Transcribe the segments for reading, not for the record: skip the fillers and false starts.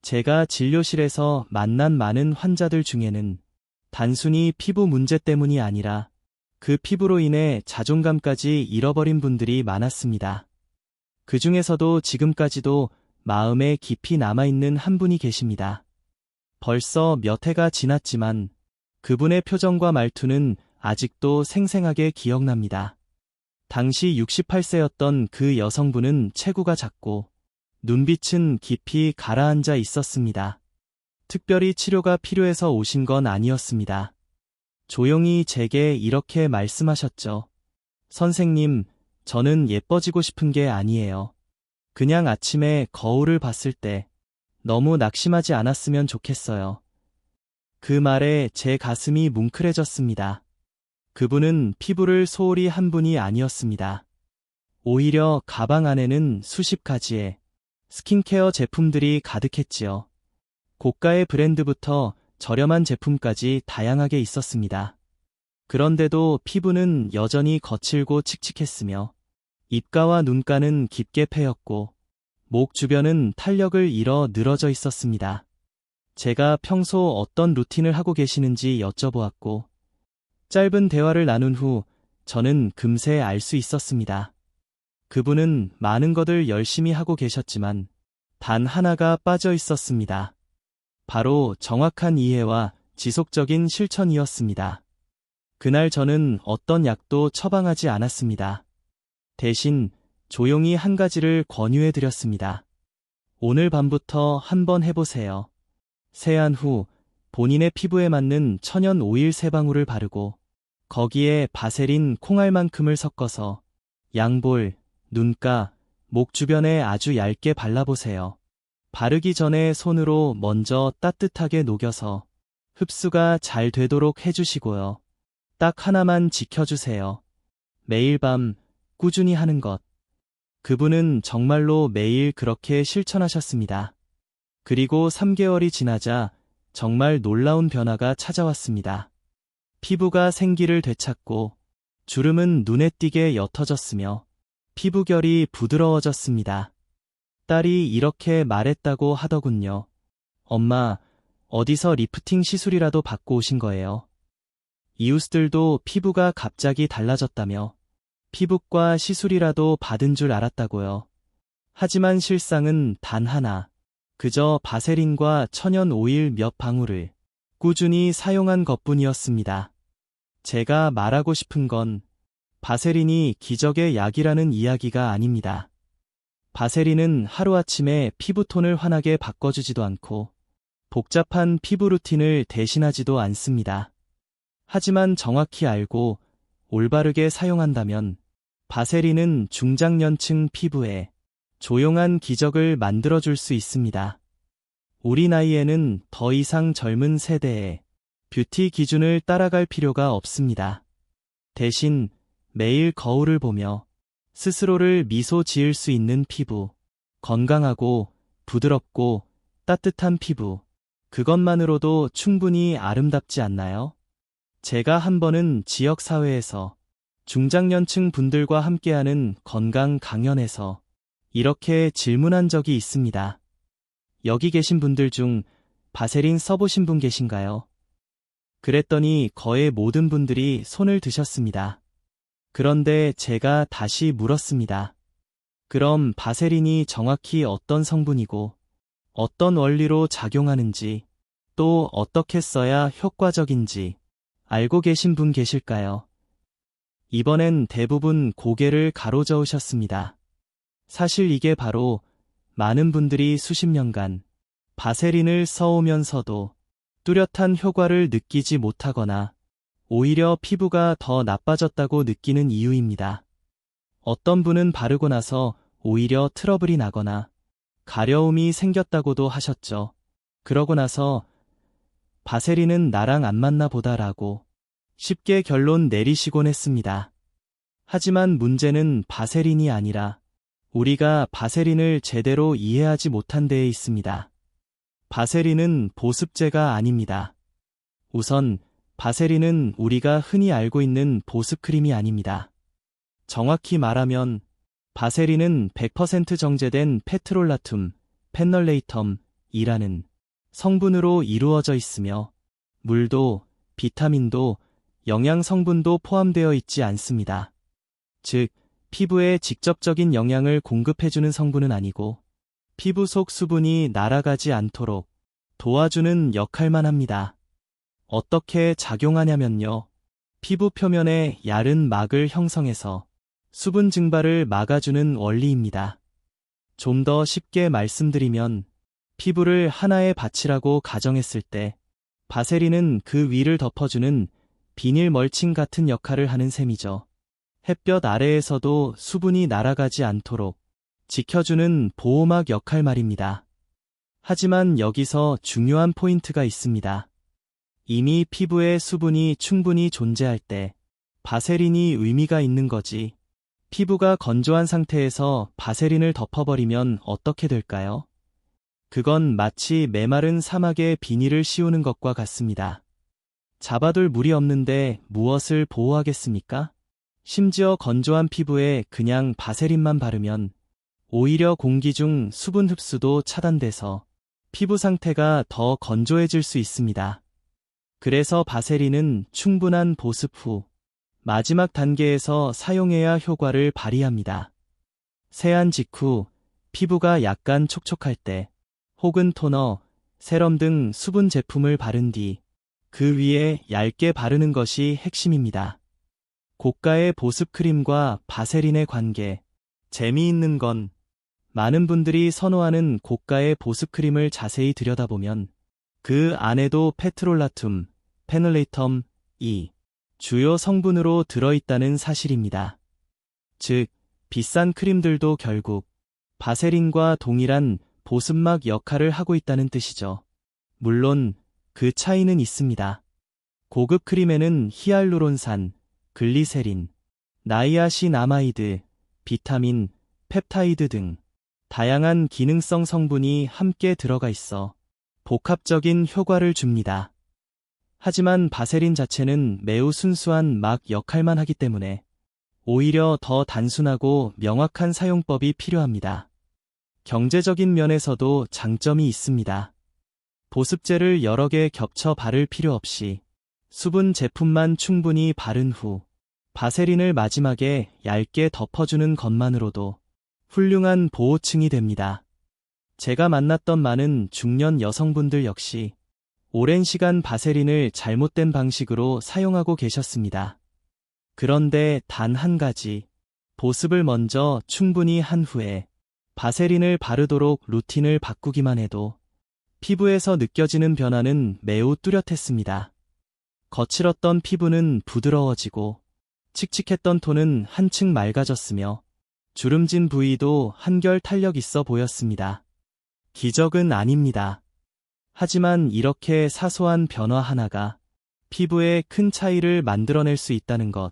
제가 진료실에서 만난 많은 환자들 중에는 단순히 피부 문제 때문이 아니라 그 피부로 인해 자존감까지 잃어버린 분들이 많았습니다. 그 중에서도 지금까지도 마음에 깊이 남아있는 한 분이 계십니다. 벌써 몇 해가 지났지만 그분의 표정과 말투는 아직도 생생하게 기억납니다. 당시 68세였던 그 여성분은 체구가 작고 눈빛은 깊이 가라앉아 있었습니다. 특별히 치료가 필요해서 오신 건 아니었습니다. 조용히 제게 이렇게 말씀하셨죠. 선생님, 저는 예뻐지고 싶은 게 아니에요. 그냥 아침에 거울을 봤을 때 너무 낙심하지 않았으면 좋겠어요. 그 말에 제 가슴이 뭉클해졌습니다. 그분은 피부를 소홀히 한 분이 아니었습니다. 오히려 가방 안에는 수십 가지의 스킨케어 제품들이 가득했지요. 고가의 브랜드부터 저렴한 제품까지 다양하게 있었습니다. 그런데도 피부는 여전히 거칠고 칙칙했으며 입가와 눈가는 깊게 패였고 목 주변은 탄력을 잃어 늘어져 있었습니다. 제가 평소 어떤 루틴을 하고 계시는지 여쭤보았고 짧은 대화를 나눈 후 저는 금세 알 수 있었습니다. 그분은 많은 것을 열심히 하고 계셨지만 단 하나가 빠져 있었습니다. 바로 정확한 이해와 지속적인 실천이었습니다. 그날 저는 어떤 약도 처방하지 않았습니다. 대신 조용히 한 가지를 권유해 드렸습니다. 오늘 밤부터 한번 해보세요. 세안 후 본인의 피부에 맞는 천연 오일 3방울을 바르고 거기에 바세린 콩알만큼을 섞어서 양볼, 눈가, 목 주변에 아주 얇게 발라보세요. 바르기 전에 손으로 먼저 따뜻하게 녹여서 흡수가 잘 되도록 해주시고요. 딱 하나만 지켜주세요. 매일 밤 꾸준히 하는 것. 그분은 정말로 매일 그렇게 실천하셨습니다. 그리고 3개월이 지나자 정말 놀라운 변화가 찾아왔습니다. 피부가 생기를 되찾고 주름은 눈에 띄게 옅어졌으며 피부결이 부드러워졌습니다. 딸이 이렇게 말했다고 하더군요. 엄마, 어디서 리프팅 시술이라도 받고 오신 거예요? 이웃들도 피부가 갑자기 달라졌다며 피부과 시술이라도 받은 줄 알았다고요. 하지만 실상은 단 하나, 그저 바세린과 천연 오일 몇 방울을 꾸준히 사용한 것뿐이었습니다. 제가 말하고 싶은 건 바세린이 기적의 약이라는 이야기가 아닙니다. 바세린은 하루아침에 피부톤을 환하게 바꿔주지도 않고 복잡한 피부 루틴을 대신하지도 않습니다. 하지만 정확히 알고 올바르게 사용한다면 바세린은 중장년층 피부에 조용한 기적을 만들어줄 수 있습니다. 우리 나이에는 더 이상 젊은 세대의 뷰티 기준을 따라갈 필요가 없습니다. 대신 매일 거울을 보며 스스로를 미소 지을 수 있는 피부, 건강하고 부드럽고 따뜻한 피부, 그것만으로도 충분히 아름답지 않나요? 제가 한 번은 지역사회에서 중장년층 분들과 함께하는 건강 강연에서 이렇게 질문한 적이 있습니다. 여기 계신 분들 중 바세린 써보신 분 계신가요? 그랬더니 거의 모든 분들이 손을 드셨습니다. 그런데 제가 다시 물었습니다. 그럼 바세린이 정확히 어떤 성분이고 어떤 원리로 작용하는지 또 어떻게 써야 효과적인지 알고 계신 분 계실까요? 이번엔 대부분 고개를 가로저으셨습니다. 사실 이게 바로 많은 분들이 수십 년간 바세린을 써오면서도 뚜렷한 효과를 느끼지 못하거나 오히려 피부가 더 나빠졌다고 느끼는 이유입니다. 어떤 분은 바르고 나서 오히려 트러블이 나거나 가려움이 생겼다고도 하셨죠. 그러고 나서 바세린은 나랑 안 맞나 보다라고 쉽게 결론 내리시곤 했습니다. 하지만 문제는 바세린이 아니라 우리가 바세린을 제대로 이해하지 못한 데에 있습니다. 바세린은 보습제가 아닙니다. 우선 바세린은 우리가 흔히 알고 있는 보습크림이 아닙니다. 정확히 말하면 바세린은 100% 정제된 페트롤라툼, 페널레이텀, 이라는 성분으로 이루어져 있으며 물도 비타민도 영양 성분도 포함되어 있지 않습니다. 즉, 피부에 직접적인 영양을 공급해주는 성분은 아니고 피부 속 수분이 날아가지 않도록 도와주는 역할만 합니다. 어떻게 작용하냐면요. 피부 표면에 얇은 막을 형성해서 수분 증발을 막아주는 원리입니다. 좀 더 쉽게 말씀드리면 피부를 하나의 밭이라고 가정했을 때 바세린은 그 위를 덮어주는 비닐 멀칭 같은 역할을 하는 셈이죠. 햇볕 아래에서도 수분이 날아가지 않도록 지켜주는 보호막 역할 말입니다. 하지만 여기서 중요한 포인트가 있습니다. 이미 피부에 수분이 충분히 존재할 때 바세린이 의미가 있는 거지. 피부가 건조한 상태에서 바세린을 덮어버리면 어떻게 될까요? 그건 마치 메마른 사막에 비닐을 씌우는 것과 같습니다. 잡아둘 물이 없는데 무엇을 보호하겠습니까? 심지어 건조한 피부에 그냥 바세린만 바르면 오히려 공기 중 수분 흡수도 차단돼서 피부 상태가 더 건조해질 수 있습니다. 그래서 바세린은 충분한 보습 후 마지막 단계에서 사용해야 효과를 발휘합니다. 세안 직후 피부가 약간 촉촉할 때 혹은 토너, 세럼 등 수분 제품을 바른 뒤 그 위에 얇게 바르는 것이 핵심입니다. 고가의 보습 크림과 바세린의 관계. 재미있는 건 많은 분들이 선호하는 고가의 보습 크림을 자세히 들여다보면 그 안에도 페트롤라툼, 페놀레이텀이 주요 성분으로 들어있다는 사실입니다. 즉, 비싼 크림들도 결국 바세린과 동일한 보습막 역할을 하고 있다는 뜻이죠. 물론 그 차이는 있습니다. 고급 크림에는 히알루론산, 글리세린, 나이아신아마이드, 비타민, 펩타이드 등 다양한 기능성 성분이 함께 들어가 있어 복합적인 효과를 줍니다. 하지만 바세린 자체는 매우 순수한 막 역할만 하기 때문에 오히려 더 단순하고 명확한 사용법이 필요합니다. 경제적인 면에서도 장점이 있습니다. 보습제를 여러 개 겹쳐 바를 필요 없이 수분 제품만 충분히 바른 후 바세린을 마지막에 얇게 덮어주는 것만으로도 훌륭한 보호층이 됩니다. 제가 만났던 많은 중년 여성분들 역시 오랜 시간 바세린을 잘못된 방식으로 사용하고 계셨습니다. 그런데 단 한 가지, 보습을 먼저 충분히 한 후에 바세린을 바르도록 루틴을 바꾸기만 해도 피부에서 느껴지는 변화는 매우 뚜렷했습니다. 거칠었던 피부는 부드러워지고 칙칙했던 톤은 한층 맑아졌으며 주름진 부위도 한결 탄력 있어 보였습니다. 기적은 아닙니다. 하지만 이렇게 사소한 변화 하나가 피부에 큰 차이를 만들어낼 수 있다는 것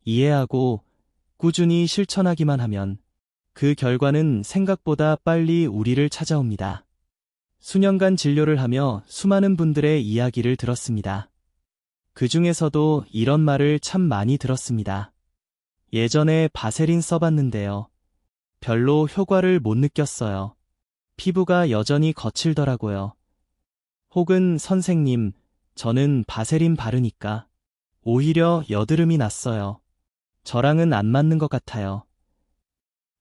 이해하고 꾸준히 실천하기만 하면 그 결과는 생각보다 빨리 우리를 찾아옵니다. 수년간 진료를 하며 수많은 분들의 이야기를 들었습니다. 그 중에서도 이런 말을 참 많이 들었습니다. 예전에 바세린 써봤는데요. 별로 효과를 못 느꼈어요. 피부가 여전히 거칠더라고요. 혹은 선생님, 저는 바세린 바르니까 오히려 여드름이 났어요. 저랑은 안 맞는 것 같아요.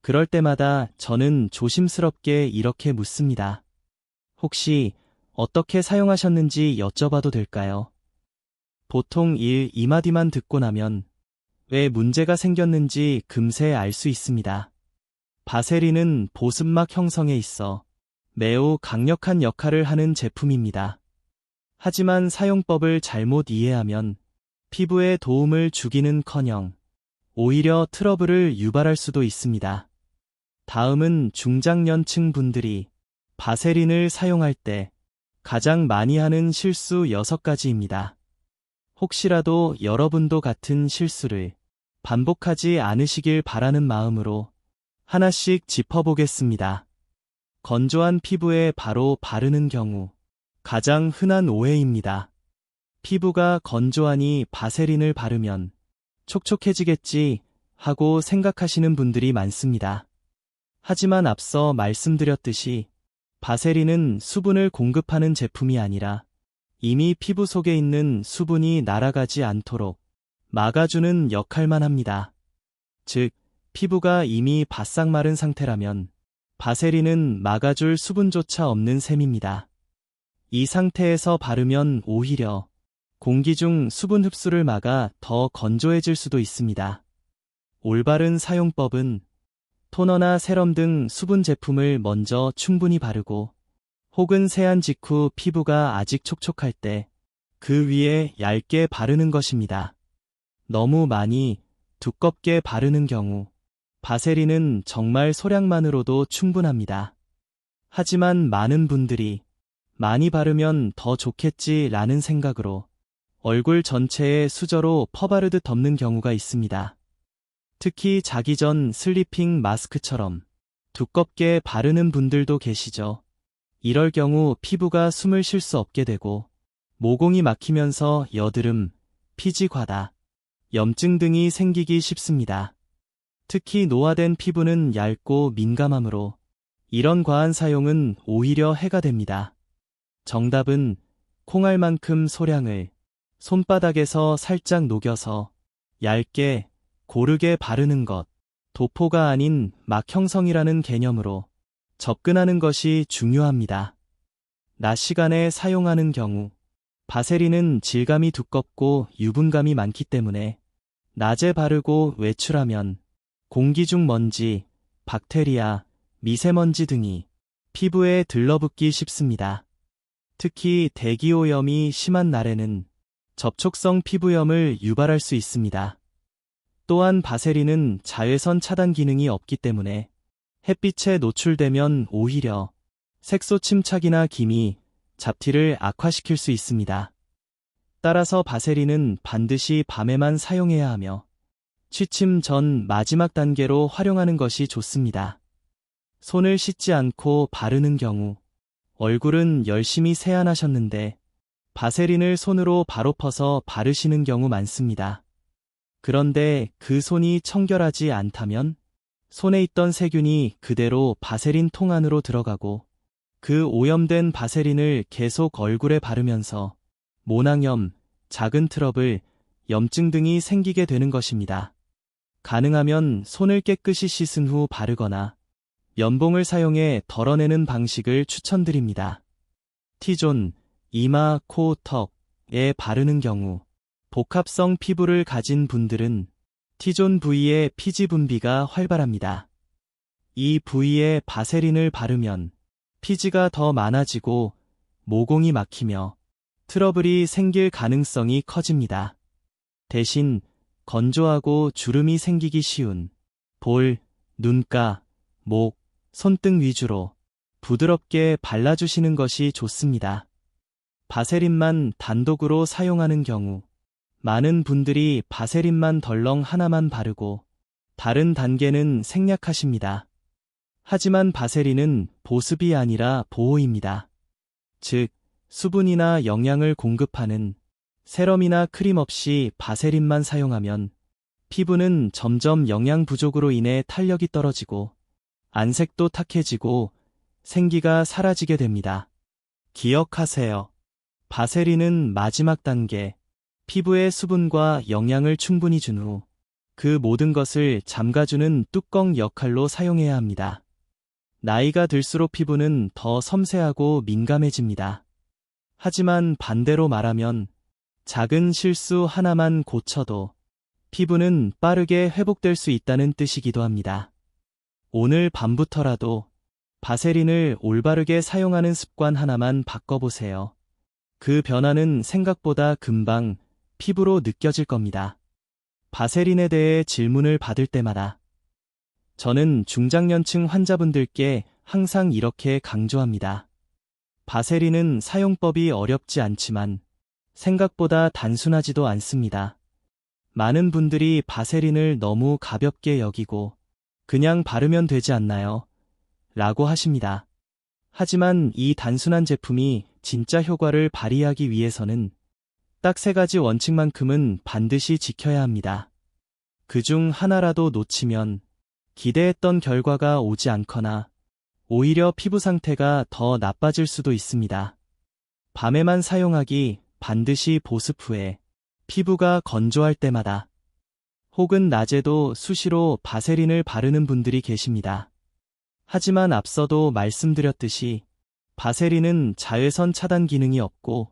그럴 때마다 저는 조심스럽게 이렇게 묻습니다. 혹시 어떻게 사용하셨는지 여쭤봐도 될까요? 보통 1, 2마디만 듣고 나면 왜 문제가 생겼는지 금세 알 수 있습니다. 바세린은 보습막 형성에 있어 매우 강력한 역할을 하는 제품입니다. 하지만 사용법을 잘못 이해하면 피부에 도움을 주기는커녕 오히려 트러블을 유발할 수도 있습니다. 다음은 중장년층 분들이 바세린을 사용할 때 가장 많이 하는 실수 6가지입니다. 혹시라도 여러분도 같은 실수를 반복하지 않으시길 바라는 마음으로 하나씩 짚어보겠습니다. 건조한 피부에 바로 바르는 경우 가장 흔한 오해입니다. 피부가 건조하니 바세린을 바르면 촉촉해지겠지 하고 생각하시는 분들이 많습니다. 하지만 앞서 말씀드렸듯이 바세린은 수분을 공급하는 제품이 아니라 이미 피부 속에 있는 수분이 날아가지 않도록 막아주는 역할만 합니다. 즉, 피부가 이미 바싹 마른 상태라면 바세린은 막아줄 수분조차 없는 셈입니다. 이 상태에서 바르면 오히려 공기 중 수분 흡수를 막아 더 건조해질 수도 있습니다. 올바른 사용법은 토너나 세럼 등 수분 제품을 먼저 충분히 바르고 혹은 세안 직후 피부가 아직 촉촉할 때 그 위에 얇게 바르는 것입니다. 너무 많이 두껍게 바르는 경우 바세린은 정말 소량만으로도 충분합니다. 하지만 많은 분들이 많이 바르면 더 좋겠지라는 생각으로 얼굴 전체에 수저로 퍼바르듯 덮는 경우가 있습니다. 특히 자기 전 슬리핑 마스크처럼 두껍게 바르는 분들도 계시죠. 이럴 경우 피부가 숨을 쉴 수 없게 되고 모공이 막히면서 여드름, 피지 과다, 염증 등이 생기기 쉽습니다. 특히 노화된 피부는 얇고 민감하므로 이런 과한 사용은 오히려 해가 됩니다. 정답은 콩알만큼 소량을 손바닥에서 살짝 녹여서 얇게 고르게 바르는 것, 도포가 아닌 막 형성이라는 개념으로 접근하는 것이 중요합니다. 낮 시간에 사용하는 경우 바세린은 질감이 두껍고 유분감이 많기 때문에 낮에 바르고 외출하면 공기 중 먼지, 박테리아, 미세먼지 등이 피부에 들러붙기 쉽습니다. 특히 대기오염이 심한 날에는 접촉성 피부염을 유발할 수 있습니다. 또한 바세린은 자외선 차단 기능이 없기 때문에 햇빛에 노출되면 오히려 색소 침착이나 기미, 잡티를 악화시킬 수 있습니다. 따라서 바세린은 반드시 밤에만 사용해야 하며 취침 전 마지막 단계로 활용하는 것이 좋습니다. 손을 씻지 않고 바르는 경우 얼굴은 열심히 세안하셨는데 바세린을 손으로 바로 퍼서 바르시는 경우 많습니다. 그런데 그 손이 청결하지 않다면 손에 있던 세균이 그대로 바세린 통 안으로 들어가고 그 오염된 바세린을 계속 얼굴에 바르면서 모낭염, 작은 트러블, 염증 등이 생기게 되는 것입니다. 가능하면 손을 깨끗이 씻은 후 바르거나 면봉을 사용해 덜어내는 방식을 추천드립니다. T존, 이마, 코, 턱에 바르는 경우 복합성 피부를 가진 분들은 T존 부위에 피지 분비가 활발합니다. 이 부위에 바세린을 바르면 피지가 더 많아지고 모공이 막히며 트러블이 생길 가능성이 커집니다. 대신 건조하고 주름이 생기기 쉬운 볼, 눈가, 목, 손등 위주로 부드럽게 발라주시는 것이 좋습니다. 바세린만 단독으로 사용하는 경우 많은 분들이 바세린만 덜렁 하나만 바르고 다른 단계는 생략하십니다. 하지만 바세린은 보습이 아니라 보호입니다. 즉, 수분이나 영양을 공급하는 세럼이나 크림 없이 바세린만 사용하면 피부는 점점 영양 부족으로 인해 탄력이 떨어지고 안색도 탁해지고 생기가 사라지게 됩니다. 기억하세요. 바세린은 마지막 단계, 피부에 수분과 영양을 충분히 준 후 그 모든 것을 잠가주는 뚜껑 역할로 사용해야 합니다. 나이가 들수록 피부는 더 섬세하고 민감해집니다. 하지만 반대로 말하면 작은 실수 하나만 고쳐도 피부는 빠르게 회복될 수 있다는 뜻이기도 합니다. 오늘 밤부터라도 바세린을 올바르게 사용하는 습관 하나만 바꿔보세요. 그 변화는 생각보다 금방 피부로 느껴질 겁니다. 바세린에 대해 질문을 받을 때마다 저는 중장년층 환자분들께 항상 이렇게 강조합니다. 바세린은 사용법이 어렵지 않지만 생각보다 단순하지도 않습니다. 많은 분들이 바세린을 너무 가볍게 여기고 그냥 바르면 되지 않나요? 라고 하십니다. 하지만 이 단순한 제품이 진짜 효과를 발휘하기 위해서는 딱 3가지 원칙만큼은 반드시 지켜야 합니다. 그중 하나라도 놓치면 기대했던 결과가 오지 않거나 오히려 피부 상태가 더 나빠질 수도 있습니다. 밤에만 사용하기, 반드시 보습 후에, 피부가 건조할 때마다, 혹은 낮에도 수시로 바세린을 바르는 분들이 계십니다. 하지만 앞서도 말씀드렸듯이 바세린은 자외선 차단 기능이 없고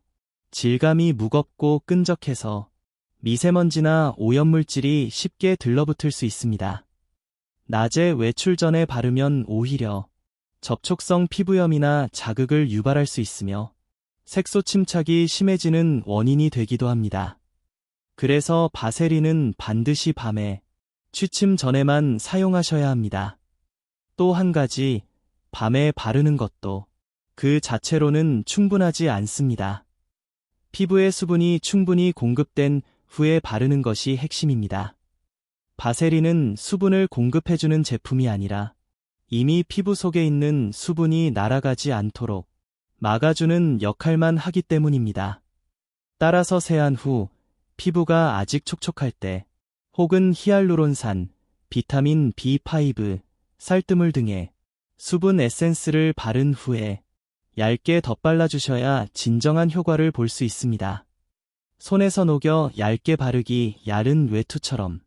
질감이 무겁고 끈적해서 미세먼지나 오염물질이 쉽게 들러붙을 수 있습니다. 낮에 외출 전에 바르면 오히려 접촉성 피부염이나 자극을 유발할 수 있으며 색소 침착이 심해지는 원인이 되기도 합니다. 그래서 바세린은 반드시 밤에 취침 전에만 사용하셔야 합니다. 또 한 가지, 밤에 바르는 것도 그 자체로는 충분하지 않습니다. 피부에 수분이 충분히 공급된 후에 바르는 것이 핵심입니다. 바세린은 수분을 공급해주는 제품이 아니라 이미 피부 속에 있는 수분이 날아가지 않도록 막아주는 역할만 하기 때문입니다. 따라서 세안 후 피부가 아직 촉촉할 때 혹은 히알루론산, 비타민 B5, 쌀뜨물 등의 수분 에센스를 바른 후에 얇게 덧발라주셔야 진정한 효과를 볼 수 있습니다. 손에서 녹여 얇게 바르기 야른 외투처럼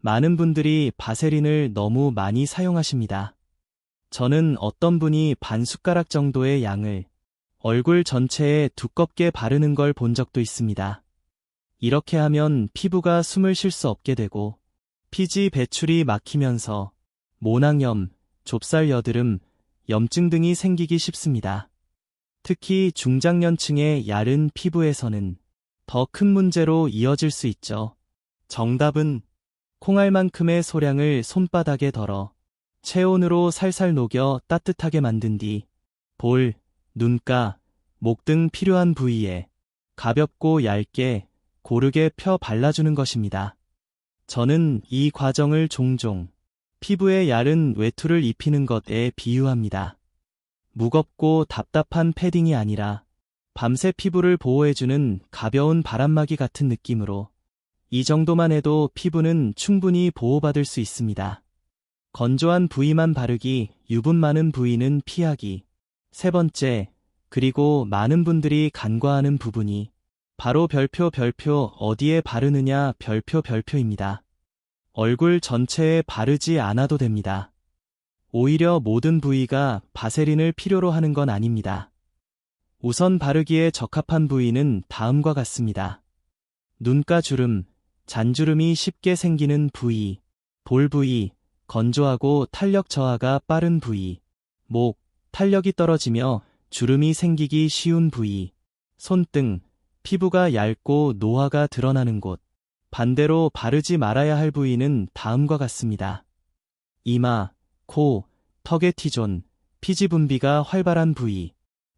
많은 분들이 바세린을 너무 많이 사용하십니다. 저는 어떤 분이 반 숟가락 정도의 양을 얼굴 전체에 두껍게 바르는 걸 본 적도 있습니다. 이렇게 하면 피부가 숨을 쉴 수 없게 되고 피지 배출이 막히면서 모낭염, 좁쌀 여드름, 염증 등이 생기기 쉽습니다. 특히 중장년층의 야른 피부에서는 더 큰 문제로 이어질 수 있죠. 정답은 콩알만큼의 소량을 손바닥에 덜어 체온으로 살살 녹여 따뜻하게 만든 뒤 볼, 눈가, 목 등 필요한 부위에 가볍고 얇게 고르게 펴 발라주는 것입니다. 저는 이 과정을 종종 피부에 야른 외투를 입히는 것에 비유합니다. 무겁고 답답한 패딩이 아니라 밤새 피부를 보호해주는 가벼운 바람막이 같은 느낌으로 이 정도만 해도 피부는 충분히 보호받을 수 있습니다. 건조한 부위만 바르기, 유분 많은 부위는 피하기. 세 번째, 그리고 많은 분들이 간과하는 부분이 바로 별표 어디에 바르느냐 별표입니다. 얼굴 전체에 바르지 않아도 됩니다. 오히려 모든 부위가 바세린을 필요로 하는 건 아닙니다. 우선 바르기에 적합한 부위는 다음과 같습니다. 눈가 주름, 잔주름이 쉽게 생기는 부위, 볼 부위, 건조하고 탄력 저하가 빠른 부위, 목, 탄력이 떨어지며 주름이 생기기 쉬운 부위, 손등, 피부가 얇고 노화가 드러나는 곳. 반대로 바르지 말아야 할 부위는 다음과 같습니다. 이마, 코, 턱의 T존, 피지 분비가 활발한 부위,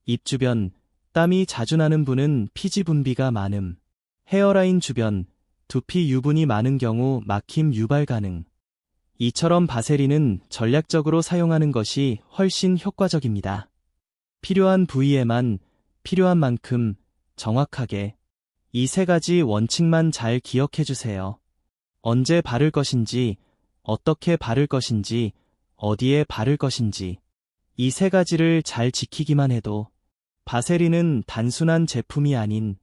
입 주변, 땀이 자주 나는 분은 피지 분비가 많음, 헤어라인 주변, 두피 유분이 많은 경우 막힘 유발 가능. 이처럼 바세린은 전략적으로 사용하는 것이 훨씬 효과적입니다. 필요한 부위에만, 필요한 만큼, 정확하게 이 세 가지 원칙만 잘 기억해 주세요. 언제 바를 것인지, 어떻게 바를 것인지, 어디에 바를 것인지 이 세 가지를 잘 지키기만 해도 바세린은 단순한 제품이 아닌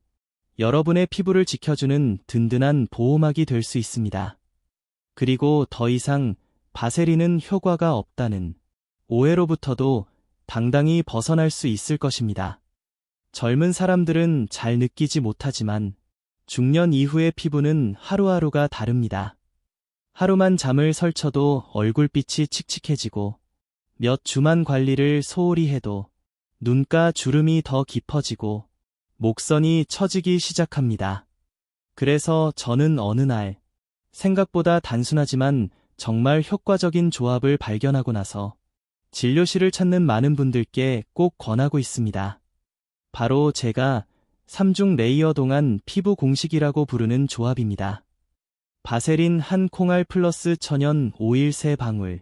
여러분의 피부를 지켜주는 든든한 보호막이 될 수 있습니다. 그리고 더 이상 바세린은 효과가 없다는 오해로부터도 당당히 벗어날 수 있을 것입니다. 젊은 사람들은 잘 느끼지 못하지만 중년 이후의 피부는 하루하루가 다릅니다. 하루만 잠을 설쳐도 얼굴빛이 칙칙해지고 몇 주만 관리를 소홀히 해도 눈가 주름이 더 깊어지고 목선이 처지기 시작합니다. 그래서 저는 어느 날 생각보다 단순하지만 정말 효과적인 조합을 발견하고 나서 진료실을 찾는 많은 분들께 꼭 권하고 있습니다. 바로 제가 3중 레이어 동안 피부 공식이라고 부르는 조합입니다. 바세린 한 콩알 플러스 천연 오일 3방울.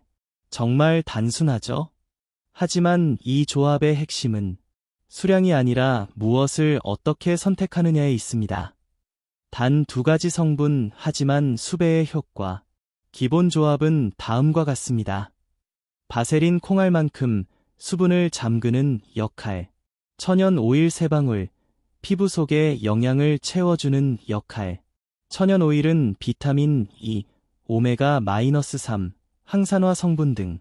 정말 단순하죠? 하지만 이 조합의 핵심은 수량이 아니라 무엇을 어떻게 선택하느냐에 있습니다. 단 2가지 성분 하지만 수배의 효과. 기본 조합은 다음과 같습니다. 바세린 콩알만큼 수분을 잠그는 역할, 천연 오일 3방울, 피부 속에 영양을 채워주는 역할. 천연 오일은 비타민 E, 오메가-3, 항산화 성분 등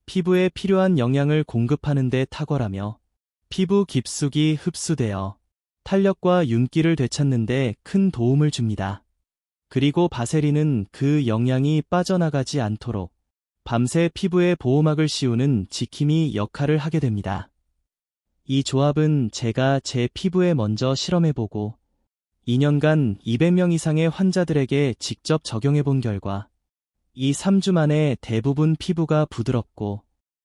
피부에 필요한 영양을 공급하는 데 탁월하며 피부 깊숙이 흡수되어 탄력과 윤기를 되찾는 데 큰 도움을 줍니다. 그리고 바세린은 그 영양이 빠져나가지 않도록 밤새 피부에 보호막을 씌우는 지킴이 역할을 하게 됩니다. 이 조합은 제가 제 피부에 먼저 실험해보고 2년간 200명 이상의 환자들에게 직접 적용해본 결과 이 3주 만에 대부분 피부가 부드럽고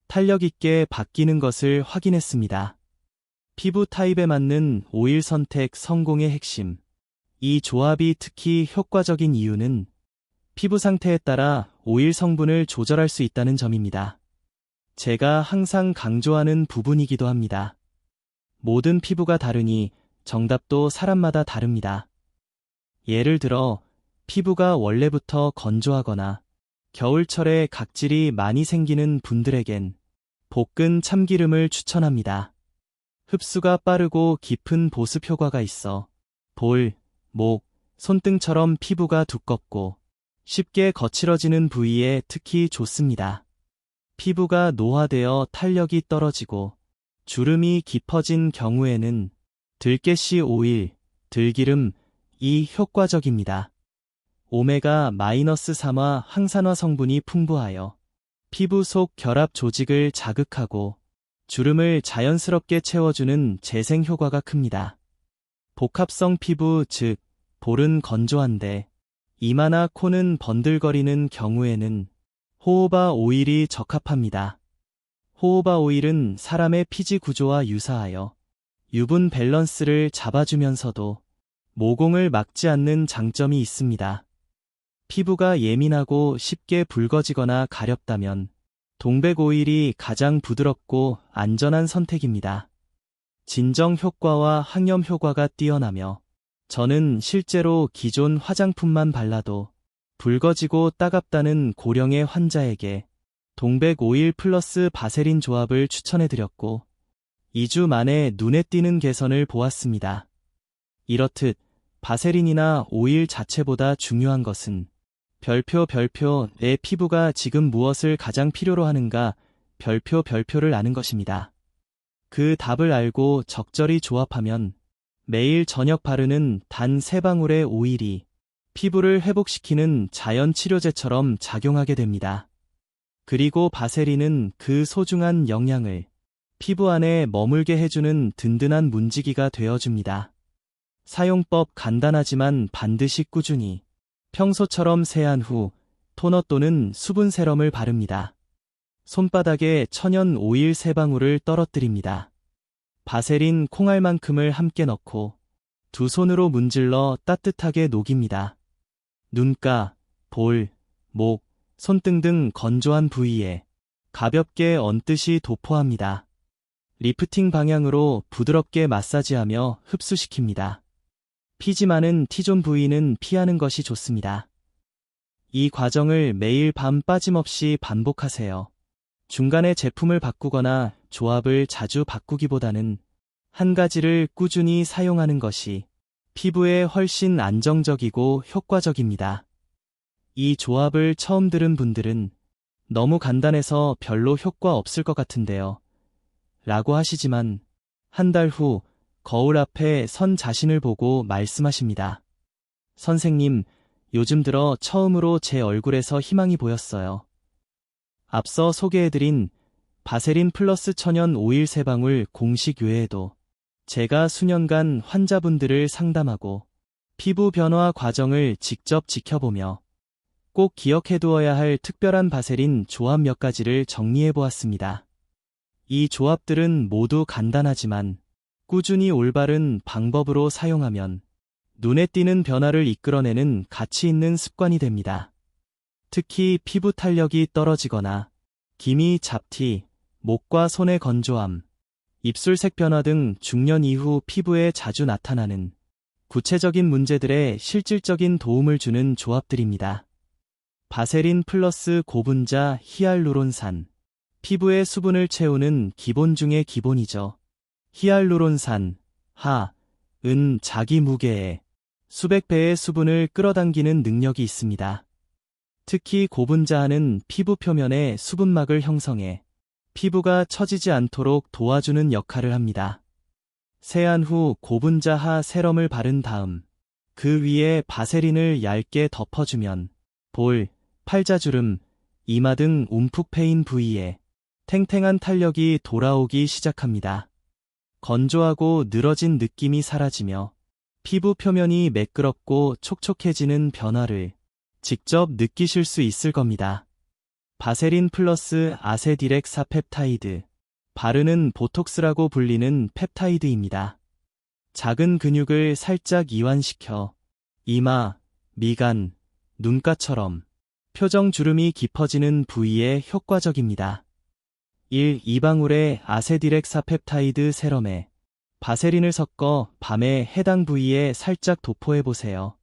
탄력 있게 바뀌는 것을 확인했습니다. 피부 타입에 맞는 오일 선택 성공의 핵심. 이 조합이 특히 효과적인 이유는 피부 상태에 따라 오일 성분을 조절할 수 있다는 점입니다. 제가 항상 강조하는 부분이기도 합니다. 모든 피부가 다르니 정답도 사람마다 다릅니다. 예를 들어 피부가 원래부터 건조하거나 겨울철에 각질이 많이 생기는 분들에겐 볶은 참기름을 추천합니다. 흡수가 빠르고 깊은 보습 효과가 있어 볼, 목, 손등처럼 피부가 두껍고 쉽게 거칠어지는 부위에 특히 좋습니다. 피부가 노화되어 탄력이 떨어지고 주름이 깊어진 경우에는 들깨씨 오일, 들기름이 효과적입니다. 오메가-3와 항산화 성분이 풍부하여 피부 속 결합 조직을 자극하고 주름을 자연스럽게 채워주는 재생 효과가 큽니다. 복합성 피부 즉 볼은 건조한데 이마나 코는 번들거리는 경우에는 호호바 오일이 적합합니다. 호호바 오일은 사람의 피지 구조와 유사하여 유분 밸런스를 잡아주면서도 모공을 막지 않는 장점이 있습니다. 피부가 예민하고 쉽게 붉어지거나 가렵다면 동백 오일이 가장 부드럽고 안전한 선택입니다. 진정 효과와 항염 효과가 뛰어나며 저는 실제로 기존 화장품만 발라도 붉어지고 따갑다는 고령의 환자에게 동백 오일 플러스 바세린 조합을 추천해드렸고 2주 만에 눈에 띄는 개선을 보았습니다. 이렇듯 바세린이나 오일 자체보다 중요한 것은 별표 내 피부가 지금 무엇을 가장 필요로 하는가 별표를 아는 것입니다. 그 답을 알고 적절히 조합하면 매일 저녁 바르는 단 3방울의 오일이 피부를 회복시키는 자연 치료제처럼 작용하게 됩니다. 그리고 바세린은 그 소중한 영양을 피부 안에 머물게 해주는 든든한 문지기가 되어줍니다. 사용법 간단하지만 반드시 꾸준히 평소처럼 세안 후 토너 또는 수분 세럼을 바릅니다. 손바닥에 천연 오일 3방울을 떨어뜨립니다. 바세린 콩알만큼을 함께 넣고 두 손으로 문질러 따뜻하게 녹입니다. 눈가, 볼, 목, 손등 등 건조한 부위에 가볍게 얹듯이 도포합니다. 리프팅 방향으로 부드럽게 마사지하며 흡수시킵니다. 피지 많은 T존 부위는 피하는 것이 좋습니다. 이 과정을 매일 밤 빠짐없이 반복하세요. 중간에 제품을 바꾸거나 조합을 자주 바꾸기보다는 한 가지를 꾸준히 사용하는 것이 피부에 훨씬 안정적이고 효과적입니다. 이 조합을 처음 들은 분들은 너무 간단해서 별로 효과 없을 것 같은데요. 라고 하시지만 한 달 후 거울 앞에 선 자신을 보고 말씀하십니다. 선생님, 요즘 들어 처음으로 제 얼굴에서 희망이 보였어요. 앞서 소개해드린 바세린 플러스 천연 오일 3방울 공식 외에도 제가 수년간 환자분들을 상담하고 피부 변화 과정을 직접 지켜보며 꼭 기억해두어야 할 특별한 바세린 조합 몇 가지를 정리해보았습니다. 이 조합들은 모두 간단하지만 꾸준히 올바른 방법으로 사용하면 눈에 띄는 변화를 이끌어내는 가치 있는 습관이 됩니다. 특히 피부 탄력이 떨어지거나 기미, 잡티, 목과 손의 건조함, 입술색 변화 등 중년 이후 피부에 자주 나타나는 구체적인 문제들에 실질적인 도움을 주는 조합들입니다. 바세린 플러스 고분자 히알루론산, 피부의 수분을 채우는 기본 중의 기본이죠. 히알루론산, 하, 은 자기 무게에 수백 배의 수분을 끌어당기는 능력이 있습니다. 특히 고분자한은 피부 표면에 수분막을 형성해 피부가 처지지 않도록 도와주는 역할을 합니다. 세안 후 고분자하 세럼을 바른 다음 그 위에 바세린을 얇게 덮어주면 볼, 팔자주름, 이마 등 움푹 패인 부위에 탱탱한 탄력이 돌아오기 시작합니다. 건조하고 늘어진 느낌이 사라지며 피부 표면이 매끄럽고 촉촉해지는 변화를 직접 느끼실 수 있을 겁니다. 바세린 플러스 아세딜엑사펩타이드. 바르는 보톡스라고 불리는 펩타이드입니다. 작은 근육을 살짝 이완시켜 이마, 미간, 눈가처럼 표정 주름이 깊어지는 부위에 효과적입니다. 2방울의 아세딜엑사펩타이드 세럼에 바세린을 섞어 밤에 해당 부위에 살짝 도포해보세요.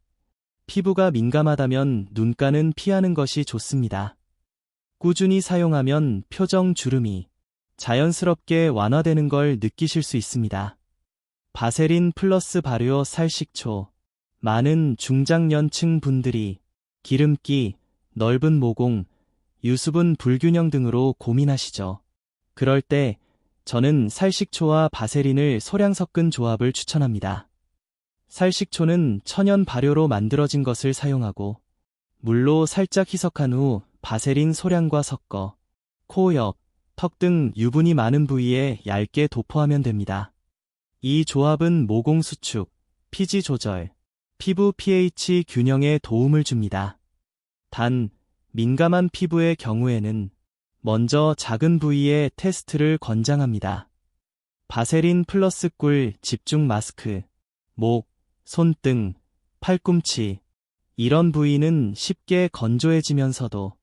피부가 민감하다면 눈가는 피하는 것이 좋습니다. 꾸준히 사용하면 표정 주름이 자연스럽게 완화되는 걸 느끼실 수 있습니다. 바세린 플러스 발효 살식초. 많은 중장년층 분들이 기름기, 넓은 모공, 유수분 불균형 등으로 고민하시죠. 그럴 때 저는 살식초와 바세린을 소량 섞은 조합을 추천합니다. 살식초는 천연 발효로 만들어진 것을 사용하고 물로 살짝 희석한 후 바세린 소량과 섞어 코 옆, 턱 등 유분이 많은 부위에 얇게 도포하면 됩니다. 이 조합은 모공 수축, 피지 조절, 피부 pH 균형에 도움을 줍니다. 단, 민감한 피부의 경우에는 먼저 작은 부위에 테스트를 권장합니다. 바세린 플러스 꿀 집중 마스크, 목, 손등, 팔꿈치, 이런 부위는 쉽게 건조해지면서도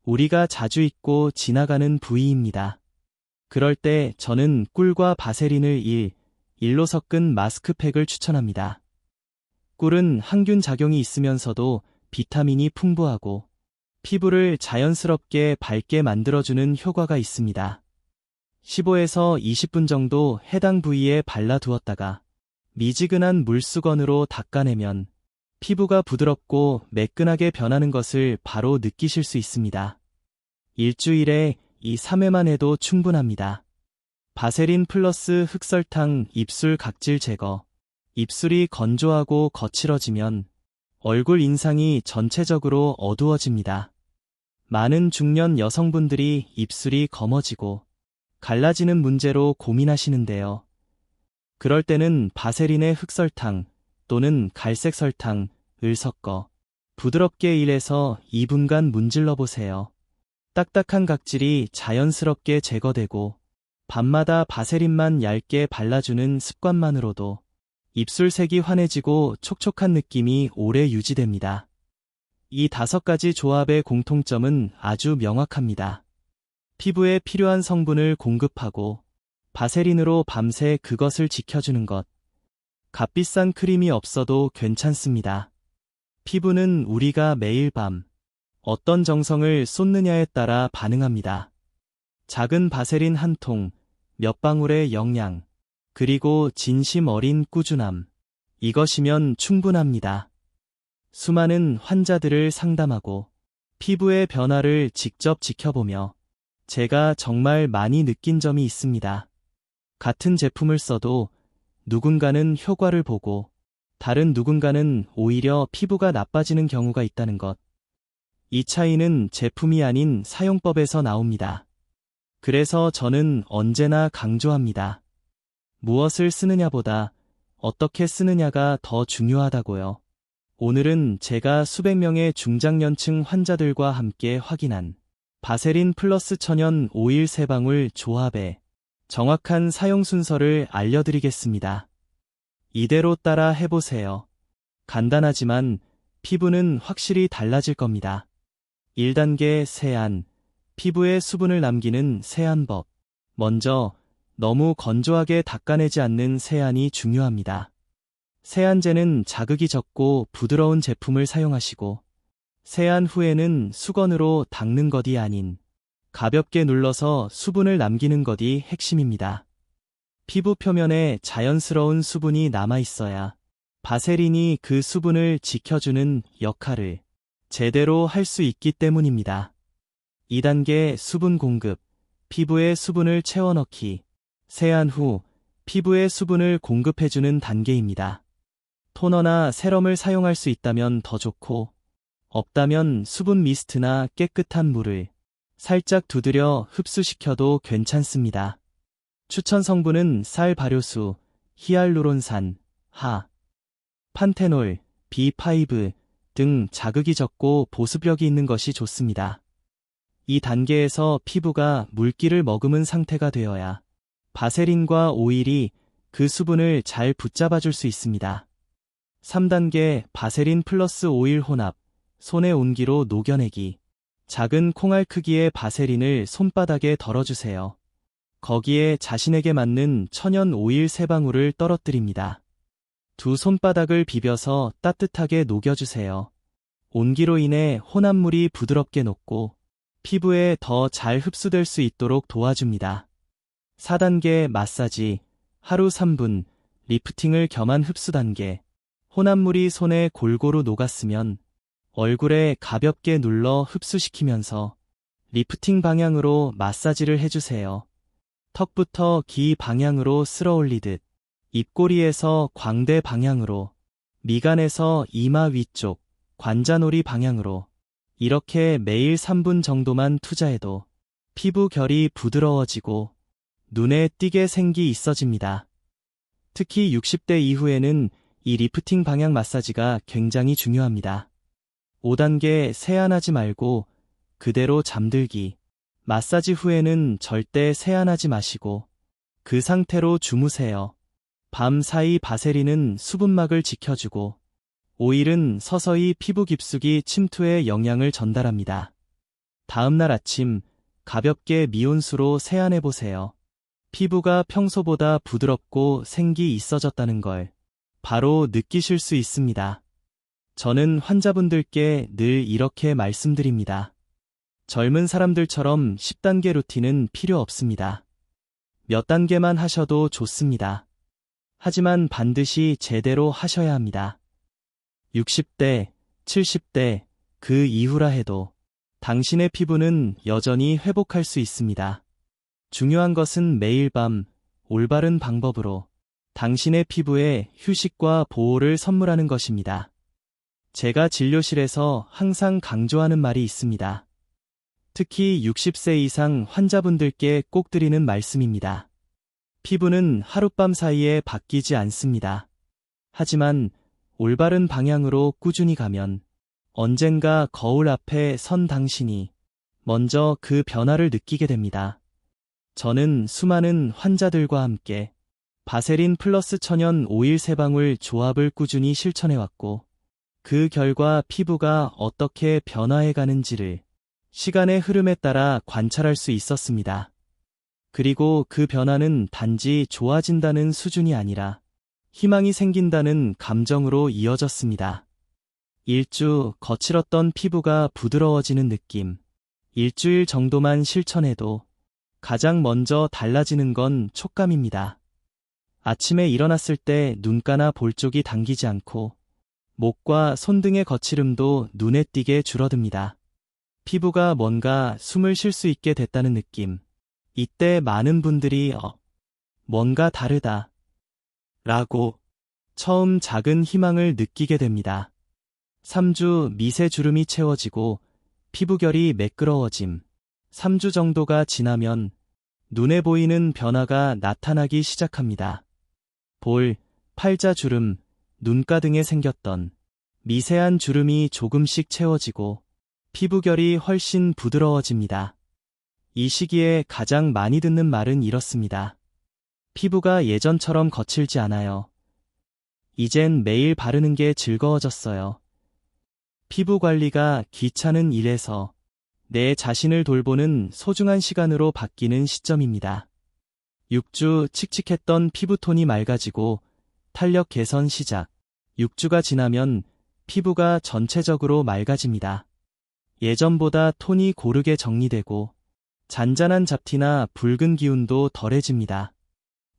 우리가 자주 잊고 지나가는 부위입니다. 그럴 때 저는 꿀과 바세린을 1로 섞은 마스크팩을 추천합니다. 꿀은 항균 작용이 있으면서도 비타민이 풍부하고 피부를 자연스럽게 밝게 만들어주는 효과가 있습니다. 15에서 20분 정도 해당 부위에 발라두었다가 미지근한 물수건으로 닦아내면 피부가 부드럽고 매끈하게 변하는 것을 바로 느끼실 수 있습니다. 일주일에 2-3회만 해도 충분합니다. 바세린 플러스 흑설탕 입술 각질 제거. 입술이 건조하고 거칠어지면 얼굴 인상이 전체적으로 어두워집니다. 많은 중년 여성분들이 입술이 검어지고 갈라지는 문제로 고민하시는데요. 그럴 때는 바세린에 흑설탕 또는 갈색 설탕을 섞어 부드럽게 1에서 2분간 문질러 보세요. 딱딱한 각질이 자연스럽게 제거되고 밤마다 바세린만 얇게 발라주는 습관만으로도 입술색이 환해지고 촉촉한 느낌이 오래 유지됩니다. 이 5가지 조합의 공통점은 아주 명확합니다. 피부에 필요한 성분을 공급하고 바세린으로 밤새 그것을 지켜주는 것. 값비싼 크림이 없어도 괜찮습니다. 피부는 우리가 매일 밤 어떤 정성을 쏟느냐에 따라 반응합니다. 작은 바세린 한 통, 몇 방울의 영양, 그리고 진심 어린 꾸준함. 이것이면 충분합니다. 수많은 환자들을 상담하고 피부의 변화를 직접 지켜보며 제가 정말 많이 느낀 점이 있습니다. 같은 제품을 써도 누군가는 효과를 보고 다른 누군가는 오히려 피부가 나빠지는 경우가 있다는 것. 이 차이는 제품이 아닌 사용법에서 나옵니다. 그래서 저는 언제나 강조합니다. 무엇을 쓰느냐보다 어떻게 쓰느냐가 더 중요하다고요. 오늘은 제가 수백 명의 중장년층 환자들과 함께 확인한 바세린 플러스 천연 오일 3방울 조합의 정확한 사용 순서를 알려드리겠습니다. 이대로 따라 해보세요. 간단하지만 피부는 확실히 달라질 겁니다. 1단계 세안. 피부에 수분을 남기는 세안법. 먼저 너무 건조하게 닦아내지 않는 세안이 중요합니다. 세안제는 자극이 적고 부드러운 제품을 사용하시고 세안 후에는 수건으로 닦는 것이 아닌 가볍게 눌러서 수분을 남기는 것이 핵심입니다. 피부 표면에 자연스러운 수분이 남아 있어야 바세린이 그 수분을 지켜주는 역할을 제대로 할 수 있기 때문입니다. 2단계 수분 공급, 피부에 수분을 채워넣기. 세안 후 피부에 수분을 공급해주는 단계입니다. 토너나 세럼을 사용할 수 있다면 더 좋고, 없다면 수분 미스트나 깨끗한 물을 살짝 두드려 흡수시켜도 괜찮습니다. 추천 성분은 쌀 발효수, 히알루론산, 하, 판테놀, B5 등 자극이 적고 보습력이 있는 것이 좋습니다. 이 단계에서 피부가 물기를 머금은 상태가 되어야 바세린과 오일이 그 수분을 잘 붙잡아줄 수 있습니다. 3단계 바세린 플러스 오일 혼합, 손의 온기로 녹여내기. 작은 콩알 크기의 바세린을 손바닥에 덜어주세요. 거기에 자신에게 맞는 천연 오일 3방울을 떨어뜨립니다. 두 손바닥을 비벼서 따뜻하게 녹여주세요. 온기로 인해 혼합물이 부드럽게 녹고 피부에 더 잘 흡수될 수 있도록 도와줍니다. 4단계 마사지, 하루 3분, 리프팅을 겸한 흡수 단계. 혼합물이 손에 골고루 녹았으면 얼굴에 가볍게 눌러 흡수시키면서 리프팅 방향으로 마사지를 해주세요. 턱부터 귀 방향으로 쓸어 올리듯, 입꼬리에서 광대 방향으로, 미간에서 이마 위쪽, 관자놀이 방향으로, 이렇게 매일 3분 정도만 투자해도 피부 결이 부드러워지고 눈에 띄게 생기 있어집니다. 특히 60대 이후에는 이 리프팅 방향 마사지가 굉장히 중요합니다. 5단계 세안하지 말고 그대로 잠들기. 마사지 후에는 절대 세안하지 마시고 그 상태로 주무세요. 밤 사이 바세린은 수분막을 지켜주고 오일은 서서히 피부 깊숙이 침투해 영양을 전달합니다. 다음날 아침 가볍게 미온수로 세안해보세요. 피부가 평소보다 부드럽고 생기 있어졌다는 걸 바로 느끼실 수 있습니다. 저는 환자분들께 늘 이렇게 말씀드립니다. 젊은 사람들처럼 10단계 루틴은 필요 없습니다. 몇 단계만 하셔도 좋습니다. 하지만 반드시 제대로 하셔야 합니다. 60대, 70대, 그 이후라 해도 당신의 피부는 여전히 회복할 수 있습니다. 중요한 것은 매일 밤 올바른 방법으로 당신의 피부에 휴식과 보호를 선물하는 것입니다. 제가 진료실에서 항상 강조하는 말이 있습니다. 특히 60세 이상 환자분들께 꼭 드리는 말씀입니다. 피부는 하룻밤 사이에 바뀌지 않습니다. 하지만 올바른 방향으로 꾸준히 가면 언젠가 거울 앞에 선 당신이 먼저 그 변화를 느끼게 됩니다. 저는 수많은 환자들과 함께 바세린 플러스 천연 오일 3방울 조합을 꾸준히 실천해왔고 그 결과 피부가 어떻게 변화해 가는지를 시간의 흐름에 따라 관찰할 수 있었습니다. 그리고 그 변화는 단지 좋아진다는 수준이 아니라 희망이 생긴다는 감정으로 이어졌습니다. 일주 거칠었던 피부가 부드러워지는 느낌. 일주일 정도만 실천해도 가장 먼저 달라지는 건 촉감입니다. 아침에 일어났을 때 눈가나 볼 쪽이 당기지 않고 목과 손 등의 거칠음도 눈에 띄게 줄어듭니다. 피부가 뭔가 숨을 쉴 수 있게 됐다는 느낌. 이때 많은 분들이 뭔가 다르다 라고 처음 작은 희망을 느끼게 됩니다. 3주 미세 주름이 채워지고 피부결이 매끄러워짐. 3주 정도가 지나면 눈에 보이는 변화가 나타나기 시작합니다. 볼, 팔자 주름, 눈가 등에 생겼던 미세한 주름이 조금씩 채워지고 피부결이 훨씬 부드러워집니다. 이 시기에 가장 많이 듣는 말은 이렇습니다. 피부가 예전처럼 거칠지 않아요. 이젠 매일 바르는 게 즐거워졌어요. 피부 관리가 귀찮은 일에서 내 자신을 돌보는 소중한 시간으로 바뀌는 시점입니다. 6주 칙칙했던 피부톤이 맑아지고 탄력 개선 시작. 6주가 지나면 피부가 전체적으로 맑아집니다. 예전보다 톤이 고르게 정리되고 잔잔한 잡티나 붉은 기운도 덜해집니다.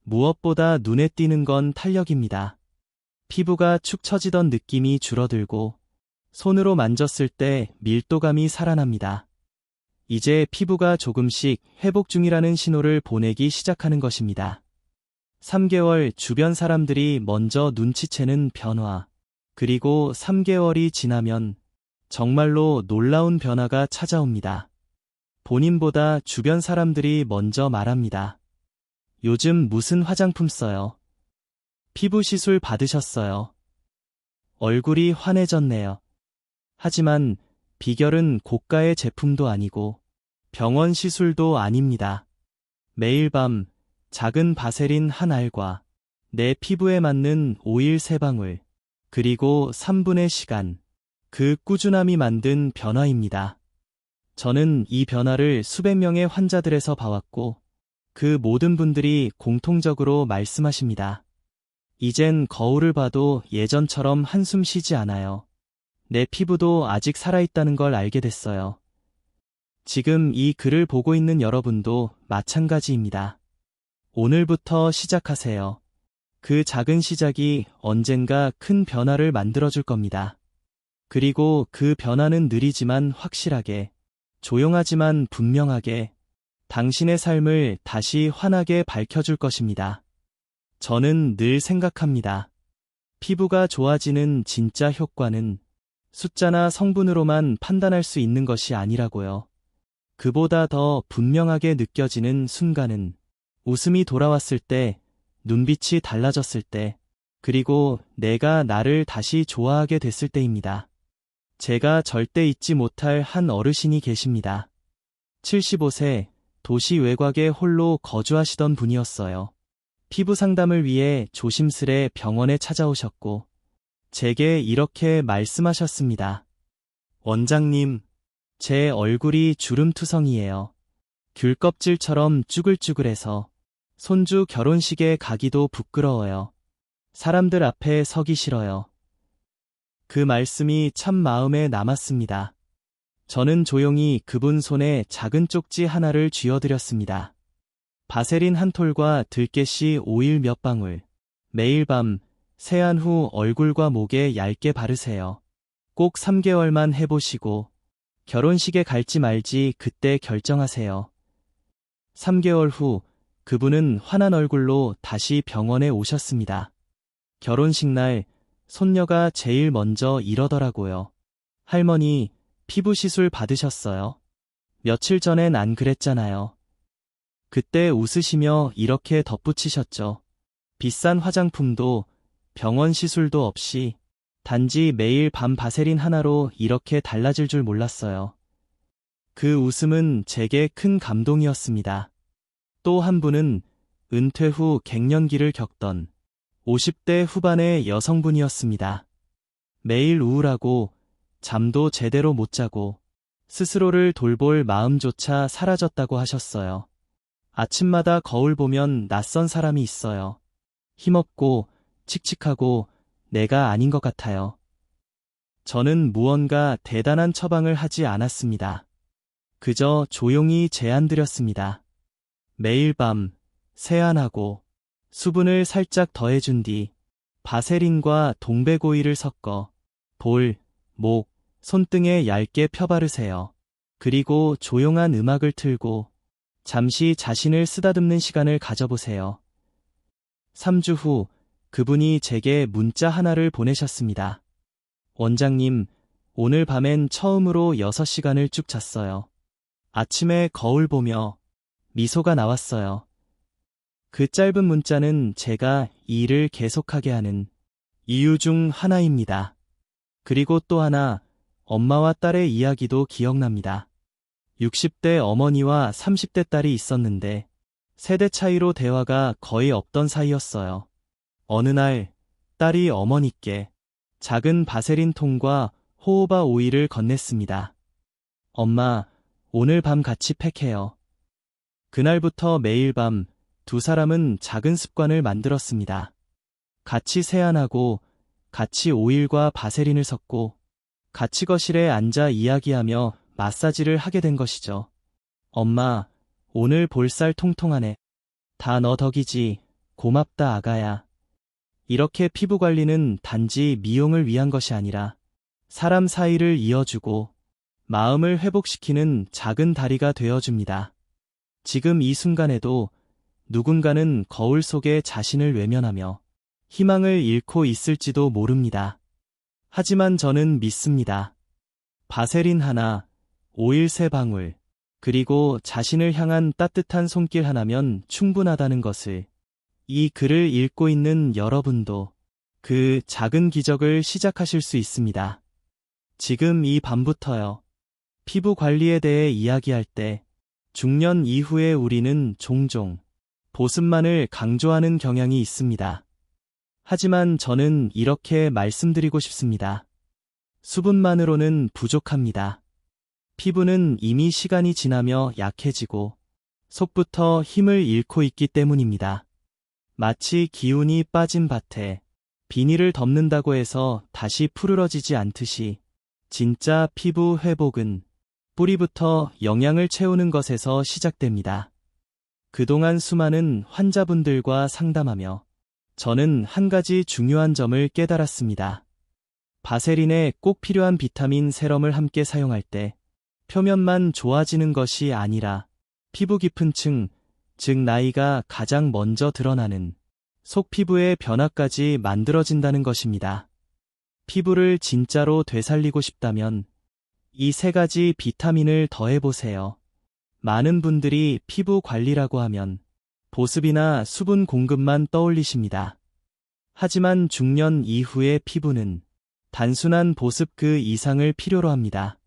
무엇보다 눈에 띄는 건 탄력입니다. 피부가 축 처지던 느낌이 줄어들고 손으로 만졌을 때 밀도감이 살아납니다. 이제 피부가 조금씩 회복 중이라는 신호를 보내기 시작하는 것입니다. 3개월 주변 사람들이 먼저 눈치채는 변화, 그리고 3개월이 지나면 정말로 놀라운 변화가 찾아옵니다. 본인보다 주변 사람들이 먼저 말합니다. 요즘 무슨 화장품 써요? 피부 시술 받으셨어요? 얼굴이 환해졌네요. 하지만 비결은 고가의 제품도 아니고 병원 시술도 아닙니다. 매일 밤 작은 바세린 한 알과 내 피부에 맞는 오일 3방울, 그리고 3분의 시간, 그 꾸준함이 만든 변화입니다. 저는 이 변화를 수백 명의 환자들에서 봐왔고 그 모든 분들이 공통적으로 말씀하십니다. 이젠 거울을 봐도 예전처럼 한숨 쉬지 않아요. 내 피부도 아직 살아있다는 걸 알게 됐어요. 지금 이 글을 보고 있는 여러분도 마찬가지입니다. 오늘부터 시작하세요. 그 작은 시작이 언젠가 큰 변화를 만들어줄 겁니다. 그리고 그 변화는 느리지만 확실하게, 조용하지만 분명하게 당신의 삶을 다시 환하게 밝혀줄 것입니다. 저는 늘 생각합니다. 피부가 좋아지는 진짜 효과는 숫자나 성분으로만 판단할 수 있는 것이 아니라고요. 그보다 더 분명하게 느껴지는 순간은 웃음이 돌아왔을 때, 눈빛이 달라졌을 때, 그리고 내가 나를 다시 좋아하게 됐을 때입니다. 제가 절대 잊지 못할 한 어르신이 계십니다. 75세, 도시 외곽에 홀로 거주하시던 분이었어요. 피부 상담을 위해 조심스레 병원에 찾아오셨고, 제게 이렇게 말씀하셨습니다. 원장님, 제 얼굴이 주름투성이에요. 귤껍질처럼 쭈글쭈글해서 손주 결혼식에 가기도 부끄러워요. 사람들 앞에 서기 싫어요. 그 말씀이 참 마음에 남았습니다. 저는 조용히 그분 손에 작은 쪽지 하나를 쥐어드렸습니다. 바세린 한 톨과 들깨씨 오일 몇 방울, 매일 밤 세안 후 얼굴과 목에 얇게 바르세요. 꼭 3개월만 해보시고 결혼식에 갈지 말지 그때 결정하세요. 3개월 후 그분은 환한 얼굴로 다시 병원에 오셨습니다. 결혼식 날 손녀가 제일 먼저 이러더라고요. 할머니, 피부 시술 받으셨어요? 며칠 전엔 안 그랬잖아요. 그때 웃으시며 이렇게 덧붙이셨죠. 비싼 화장품도 병원 시술도 없이 단지 매일 밤 바세린 하나로 이렇게 달라질 줄 몰랐어요. 그 웃음은 제게 큰 감동이었습니다. 또 한 분은 은퇴 후 갱년기를 겪던 50대 후반의 여성분이었습니다. 매일 우울하고 잠도 제대로 못 자고 스스로를 돌볼 마음조차 사라졌다고 하셨어요. 아침마다 거울 보면 낯선 사람이 있어요. 힘없고 칙칙하고 내가 아닌 것 같아요. 저는 무언가 대단한 처방을 하지 않았습니다. 그저 조용히 제안드렸습니다. 매일 밤 세안하고 수분을 살짝 더해준 뒤 바세린과 동백오일을 섞어 볼, 목, 손등에 얇게 펴바르세요. 그리고 조용한 음악을 틀고 잠시 자신을 쓰다듬는 시간을 가져보세요. 3주 후 그분이 제게 문자 하나를 보내셨습니다. 원장님, 오늘 밤엔 처음으로 6시간을 쭉 잤어요. 아침에 거울 보며 미소가 나왔어요. 그 짧은 문자는 제가 이 일을 계속하게 하는 이유 중 하나입니다. 그리고 또 하나, 엄마와 딸의 이야기도 기억납니다. 60대 어머니와 30대 딸이 있었는데 세대 차이로 대화가 거의 없던 사이였어요. 어느 날 딸이 어머니께 작은 바세린 통과 호호바 오일을 건넸습니다. 엄마, 오늘 밤 같이 팩해요. 그날부터 매일 밤 두 사람은 작은 습관을 만들었습니다. 같이 세안하고 같이 오일과 바세린을 섞고 같이 거실에 앉아 이야기하며 마사지를 하게 된 것이죠. 엄마, 오늘 볼살 통통하네. 다 너 덕이지. 고맙다 아가야. 이렇게 피부 관리는 단지 미용을 위한 것이 아니라 사람 사이를 이어주고 마음을 회복시키는 작은 다리가 되어줍니다. 지금 이 순간에도 누군가는 거울 속에 자신을 외면하며 희망을 잃고 있을지도 모릅니다. 하지만 저는 믿습니다. 바세린 하나, 오일 3방울, 그리고 자신을 향한 따뜻한 손길 하나면 충분하다는 것을 이 글을 읽고 있는 여러분도 그 작은 기적을 시작하실 수 있습니다. 지금 이 밤부터요. 피부 관리에 대해 이야기할 때 중년 이후에 우리는 종종 보습만을 강조하는 경향이 있습니다. 하지만 저는 이렇게 말씀드리고 싶습니다. 수분만으로는 부족합니다. 피부는 이미 시간이 지나며 약해지고 속부터 힘을 잃고 있기 때문입니다. 마치 기운이 빠진 밭에 비닐을 덮는다고 해서 다시 푸르러지지 않듯이 진짜 피부 회복은 뿌리부터 영양을 채우는 것에서 시작됩니다. 그동안 수많은 환자분들과 상담하며 저는 한 가지 중요한 점을 깨달았습니다. 바세린에 꼭 필요한 비타민 세럼을 함께 사용할 때 표면만 좋아지는 것이 아니라 피부 깊은 층, 즉 나이가 가장 먼저 드러나는 속 피부의 변화까지 만들어진다는 것입니다. 피부를 진짜로 되살리고 싶다면 이 3가지 비타민을 더해보세요. 많은 분들이 피부 관리라고 하면 보습이나 수분 공급만 떠올리십니다. 하지만 중년 이후의 피부는 단순한 보습 그 이상을 필요로 합니다.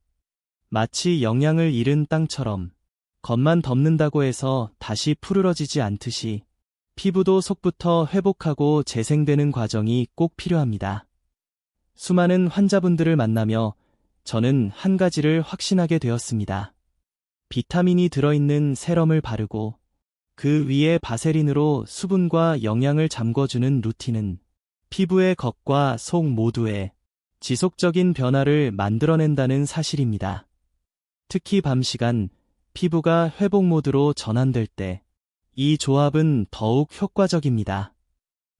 마치 영양을 잃은 땅처럼 겉만 덮는다고 해서 다시 푸르러지지 않듯이 피부도 속부터 회복하고 재생되는 과정이 꼭 필요합니다. 수많은 환자분들을 만나며 저는 한 가지를 확신하게 되었습니다. 비타민이 들어있는 세럼을 바르고 그 위에 바세린으로 수분과 영양을 잠궈주는 루틴은 피부의 겉과 속 모두에 지속적인 변화를 만들어낸다는 사실입니다. 특히 밤 시간 피부가 회복 모드로 전환될 때 이 조합은 더욱 효과적입니다.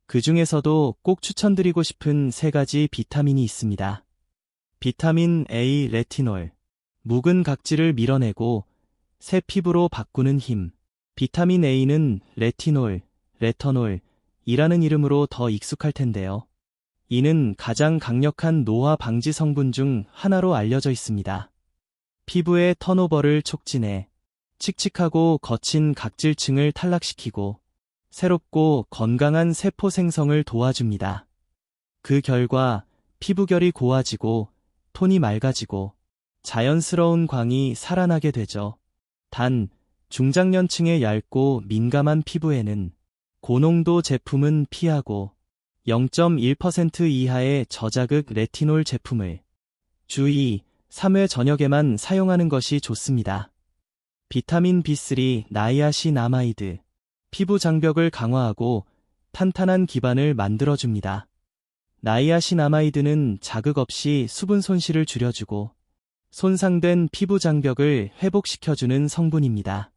그 중에서도 꼭 추천드리고 싶은 3가지 비타민이 있습니다. 비타민 A 레티놀, 묵은 각질을 밀어내고 새 피부로 바꾸는 힘. 비타민 A는 레티놀, 레터놀이라는 이름으로 더 익숙할 텐데요. 이는 가장 강력한 노화 방지 성분 중 하나로 알려져 있습니다. 피부의 턴오버를 촉진해 칙칙하고 거친 각질층을 탈락시키고 새롭고 건강한 세포 생성을 도와줍니다. 그 결과 피부결이 고와지고 톤이 맑아지고 자연스러운 광이 살아나게 되죠. 단, 중장년층의 얇고 민감한 피부에는 고농도 제품은 피하고 0.1% 이하의 저자극 레티놀 제품을 주 2, 3회 저녁에만 사용하는 것이 좋습니다. 비타민 B3 나이아신아마이드, 피부 장벽을 강화하고 탄탄한 기반을 만들어줍니다. 나이아신아마이드는 자극 없이 수분 손실을 줄여주고 손상된 피부 장벽을 회복시켜주는 성분입니다.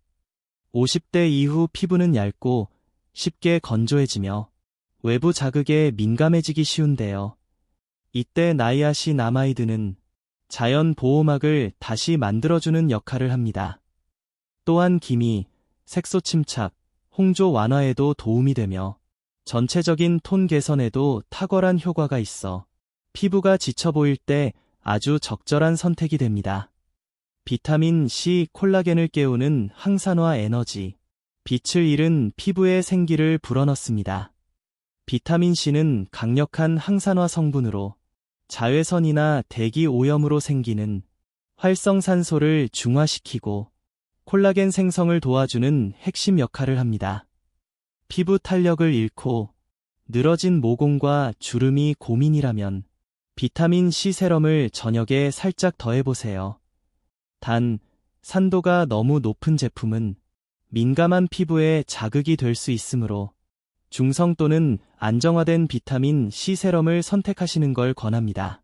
50대 이후 피부는 얇고 쉽게 건조해지며 외부 자극에 민감해지기 쉬운데요. 이때 나이아신아마이드는 자연 보호막을 다시 만들어주는 역할을 합니다. 또한 기미, 색소 침착, 홍조 완화에도 도움이 되며 전체적인 톤 개선에도 탁월한 효과가 있어 피부가 지쳐 보일 때 아주 적절한 선택이 됩니다. 비타민 C 콜라겐을 깨우는 항산화 에너지, 빛을 잃은 피부의 생기를 불어넣습니다. 비타민 C는 강력한 항산화 성분으로 자외선이나 대기 오염으로 생기는 활성산소를 중화시키고 콜라겐 생성을 도와주는 핵심 역할을 합니다. 피부 탄력을 잃고 늘어진 모공과 주름이 고민이라면 비타민 C 세럼을 저녁에 살짝 더해보세요. 단, 산도가 너무 높은 제품은 민감한 피부에 자극이 될 수 있으므로 중성 또는 안정화된 비타민 C 세럼을 선택하시는 걸 권합니다.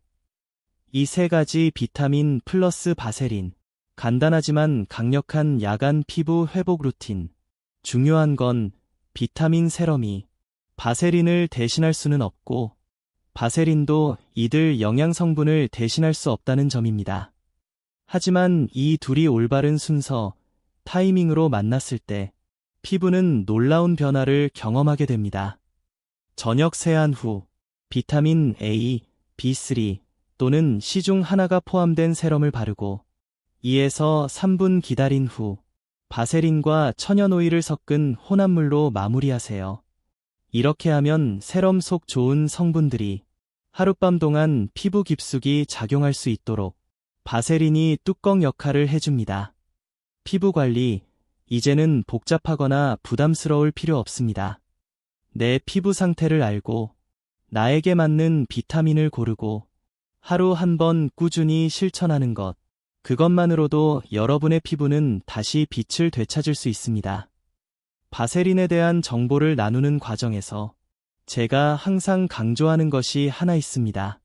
이 3가지 비타민 플러스 바세린, 간단하지만 강력한 야간 피부 회복 루틴. 중요한 건 비타민 세럼이 바세린을 대신할 수는 없고 바세린도 이들 영양 성분을 대신할 수 없다는 점입니다. 하지만 이 둘이 올바른 순서, 타이밍으로 만났을 때 피부는 놀라운 변화를 경험하게 됩니다. 저녁 세안 후 비타민 A, B3 또는 C 중 하나가 포함된 세럼을 바르고 2에서 3분 기다린 후 바세린과 천연 오일을 섞은 혼합물로 마무리하세요. 이렇게 하면 세럼 속 좋은 성분들이 하룻밤 동안 피부 깊숙이 작용할 수 있도록 바세린이 뚜껑 역할을 해줍니다. 피부 관리, 이제는 복잡하거나 부담스러울 필요 없습니다. 내 피부 상태를 알고 나에게 맞는 비타민을 고르고 하루 한 번 꾸준히 실천하는 것, 그것만으로도 여러분의 피부는 다시 빛을 되찾을 수 있습니다. 바세린에 대한 정보를 나누는 과정에서 제가 항상 강조하는 것이 하나 있습니다.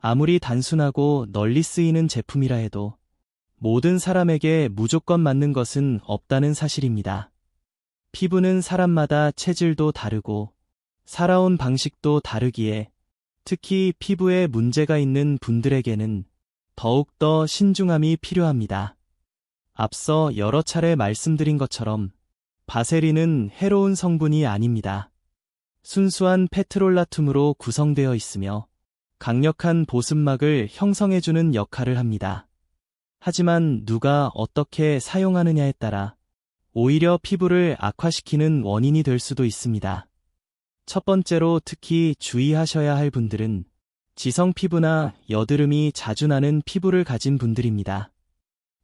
아무리 단순하고 널리 쓰이는 제품이라 해도 모든 사람에게 무조건 맞는 것은 없다는 사실입니다. 피부는 사람마다 체질도 다르고 살아온 방식도 다르기에 특히 피부에 문제가 있는 분들에게는 더욱더 신중함이 필요합니다. 앞서 여러 차례 말씀드린 것처럼 바세린은 해로운 성분이 아닙니다. 순수한 페트롤라툼으로 구성되어 있으며 강력한 보습막을 형성해주는 역할을 합니다. 하지만 누가 어떻게 사용하느냐에 따라 오히려 피부를 악화시키는 원인이 될 수도 있습니다. 첫 번째로 특히 주의하셔야 할 분들은 지성 피부나 여드름이 자주 나는 피부를 가진 분들입니다.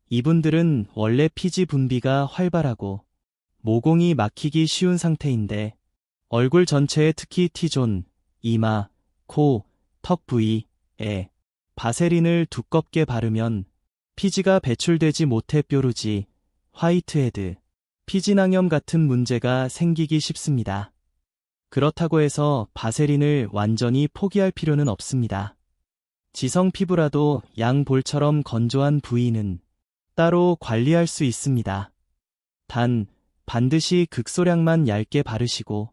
이분들은 원래 피지 분비가 활발하고 모공이 막히기 쉬운 상태인데 얼굴 전체에 특히 T존, 이마, 코, 턱 부위에 바세린을 두껍게 바르면 피지가 배출되지 못해 뾰루지, 화이트헤드, 피지낭염 같은 문제가 생기기 쉽습니다. 그렇다고 해서 바세린을 완전히 포기할 필요는 없습니다. 지성 피부라도 양볼처럼 건조한 부위는 따로 관리할 수 있습니다. 단, 반드시 극소량만 얇게 바르시고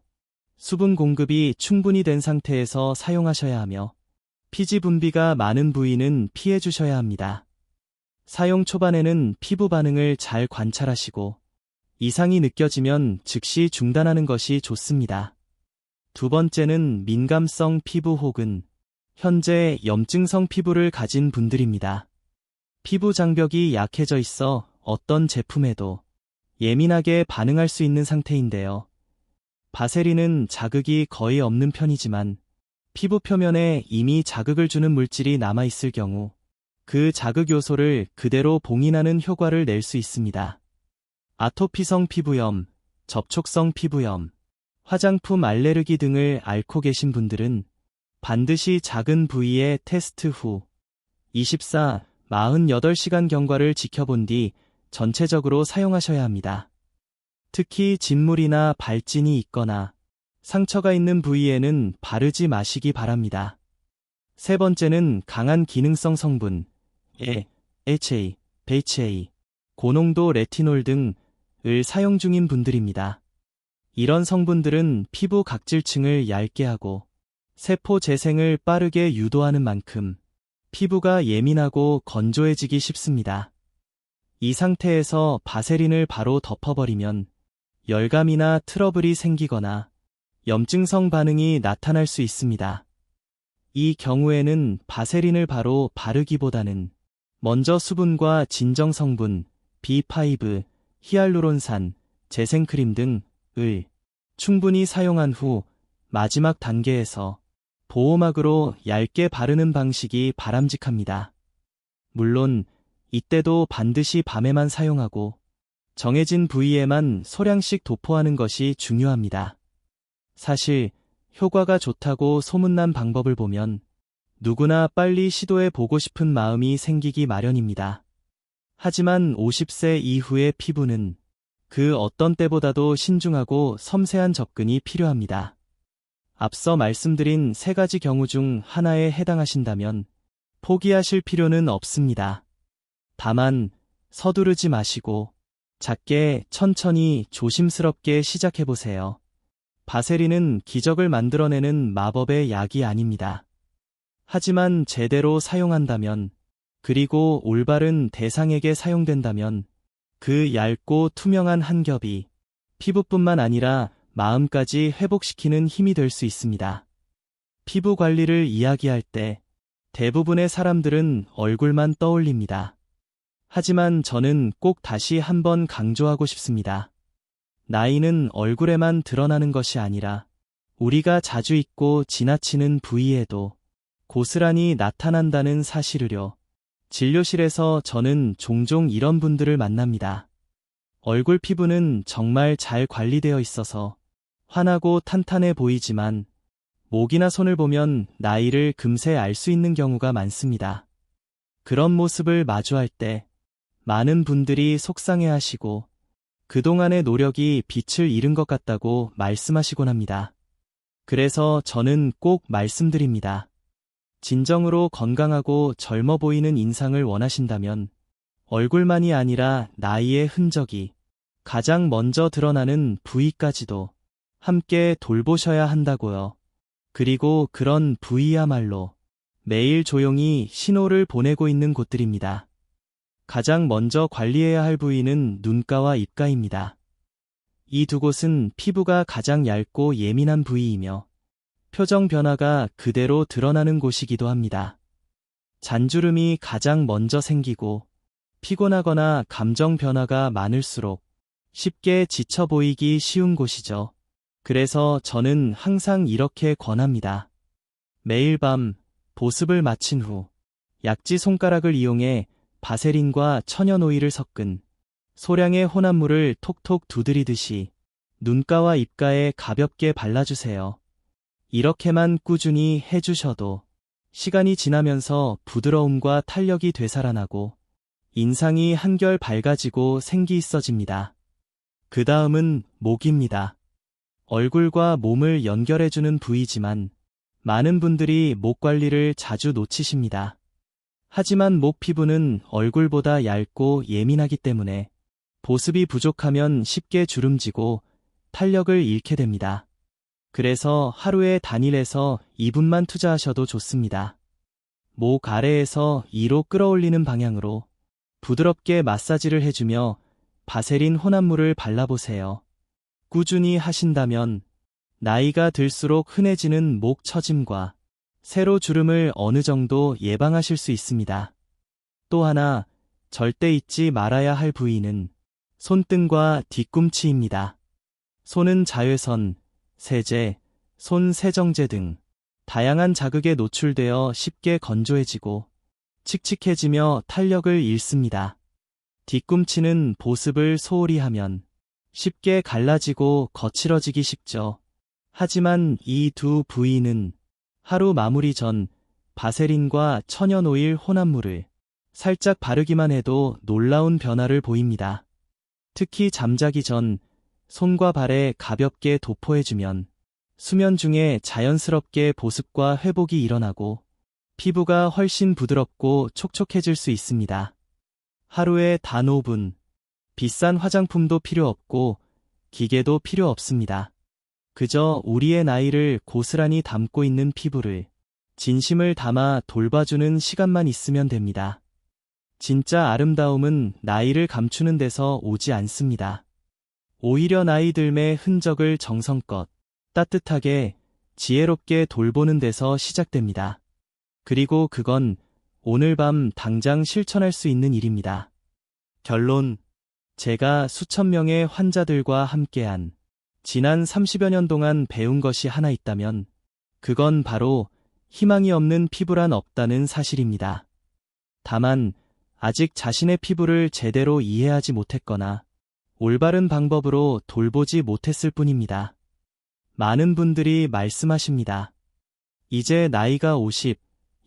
수분 공급이 충분히 된 상태에서 사용하셔야 하며 피지 분비가 많은 부위는 피해 주셔야 합니다. 사용 초반에는 피부 반응을 잘 관찰하시고 이상이 느껴지면 즉시 중단하는 것이 좋습니다. 두 번째는 민감성 피부 혹은 현재 염증성 피부를 가진 분들입니다. 피부 장벽이 약해져 있어 어떤 제품에도 예민하게 반응할 수 있는 상태인데요. 바세린은 자극이 거의 없는 편이지만 피부 표면에 이미 자극을 주는 물질이 남아있을 경우 그 자극 요소를 그대로 봉인하는 효과를 낼 수 있습니다. 아토피성 피부염, 접촉성 피부염, 화장품 알레르기 등을 앓고 계신 분들은 반드시 작은 부위의 테스트 후 48시간 경과를 지켜본 뒤 전체적으로 사용하셔야 합니다. 특히 진물이나 발진이 있거나 상처가 있는 부위에는 바르지 마시기 바랍니다. 세 번째는 강한 기능성 성분, HA, BHA, 고농도 레티놀 등을 사용 중인 분들입니다. 이런 성분들은 피부 각질층을 얇게 하고 세포 재생을 빠르게 유도하는 만큼 피부가 예민하고 건조해지기 쉽습니다. 이 상태에서 바세린을 바로 덮어버리면 열감이나 트러블이 생기거나 염증성 반응이 나타날 수 있습니다. 이 경우에는 바세린을 바로 바르기보다는 먼저 수분과 진정 성분, B5, 히알루론산, 재생크림 등을 충분히 사용한 후 마지막 단계에서 보호막으로 얇게 바르는 방식이 바람직합니다. 물론 이때도 반드시 밤에만 사용하고 정해진 부위에만 소량씩 도포하는 것이 중요합니다. 사실 효과가 좋다고 소문난 방법을 보면 누구나 빨리 시도해 보고 싶은 마음이 생기기 마련입니다. 하지만 50세 이후의 피부는 그 어떤 때보다도 신중하고 섬세한 접근이 필요합니다. 앞서 말씀드린 세 가지 경우 중 하나에 해당하신다면 포기하실 필요는 없습니다. 다만 서두르지 마시고 작게 천천히 조심스럽게 시작해보세요. 바세린은 기적을 만들어내는 마법의 약이 아닙니다. 하지만 제대로 사용한다면, 그리고 올바른 대상에게 사용된다면 그 얇고 투명한 한 겹이 피부뿐만 아니라 마음까지 회복시키는 힘이 될 수 있습니다. 피부 관리를 이야기할 때 대부분의 사람들은 얼굴만 떠올립니다. 하지만 저는 꼭 다시 한번 강조하고 싶습니다. 나이는 얼굴에만 드러나는 것이 아니라 우리가 자주 잊고 지나치는 부위에도 고스란히 나타난다는 사실을요. 진료실에서 저는 종종 이런 분들을 만납니다. 얼굴 피부는 정말 잘 관리되어 있어서 환하고 탄탄해 보이지만 목이나 손을 보면 나이를 금세 알 수 있는 경우가 많습니다. 그런 모습을 마주할 때 많은 분들이 속상해하시고 그동안의 노력이 빛을 잃은 것 같다고 말씀하시곤 합니다. 그래서 저는 꼭 말씀드립니다. 진정으로 건강하고 젊어 보이는 인상을 원하신다면 얼굴만이 아니라 나이의 흔적이 가장 먼저 드러나는 부위까지도 함께 돌보셔야 한다고요. 그리고 그런 부위야말로 매일 조용히 신호를 보내고 있는 곳들입니다. 가장 먼저 관리해야 할 부위는 눈가와 입가입니다. 이 두 곳은 피부가 가장 얇고 예민한 부위이며 표정 변화가 그대로 드러나는 곳이기도 합니다. 잔주름이 가장 먼저 생기고 피곤하거나 감정 변화가 많을수록 쉽게 지쳐 보이기 쉬운 곳이죠. 그래서 저는 항상 이렇게 권합니다. 매일 밤 보습을 마친 후 약지 손가락을 이용해 바세린과 천연 오일을 섞은 소량의 혼합물을 톡톡 두드리듯이 눈가와 입가에 가볍게 발라주세요. 이렇게만 꾸준히 해주셔도 시간이 지나면서 부드러움과 탄력이 되살아나고 인상이 한결 밝아지고 생기 있어집니다. 그 다음은 목입니다. 얼굴과 몸을 연결해주는 부위지만 많은 분들이 목 관리를 자주 놓치십니다. 하지만 목 피부는 얼굴보다 얇고 예민하기 때문에 보습이 부족하면 쉽게 주름지고 탄력을 잃게 됩니다. 그래서 하루에 단일에서 2분만 투자하셔도 좋습니다. 목 아래에서 위로 끌어올리는 방향으로 부드럽게 마사지를 해주며 바세린 혼합물을 발라보세요. 꾸준히 하신다면 나이가 들수록 흔해지는 목 처짐과 세로 주름을 어느 정도 예방하실 수 있습니다. 또 하나 절대 잊지 말아야 할 부위는 손등과 뒤꿈치입니다. 손은 자외선, 세제, 손 세정제 등 다양한 자극에 노출되어 쉽게 건조해지고 칙칙해지며 탄력을 잃습니다. 뒤꿈치는 보습을 소홀히 하면 쉽게 갈라지고 거칠어지기 쉽죠. 하지만 이 두 부위는 하루 마무리 전 바세린과 천연 오일 혼합물을 살짝 바르기만 해도 놀라운 변화를 보입니다. 특히 잠자기 전 손과 발에 가볍게 도포해주면 수면 중에 자연스럽게 보습과 회복이 일어나고 피부가 훨씬 부드럽고 촉촉해질 수 있습니다. 하루에 단 5분, 비싼 화장품도 필요 없고 기계도 필요 없습니다. 그저 우리의 나이를 고스란히 담고 있는 피부를 진심을 담아 돌봐주는 시간만 있으면 됩니다. 진짜 아름다움은 나이를 감추는 데서 오지 않습니다. 오히려 나이 들매 흔적을 정성껏, 따뜻하게, 지혜롭게 돌보는 데서 시작됩니다. 그리고 그건 오늘 밤 당장 실천할 수 있는 일입니다. 결론, 제가 수천 명의 환자들과 함께한 지난 30여 년 동안 배운 것이 하나 있다면 그건 바로 희망이 없는 피부란 없다는 사실입니다. 다만 아직 자신의 피부를 제대로 이해하지 못했거나 올바른 방법으로 돌보지 못했을 뿐입니다. 많은 분들이 말씀하십니다. 이제 나이가 50,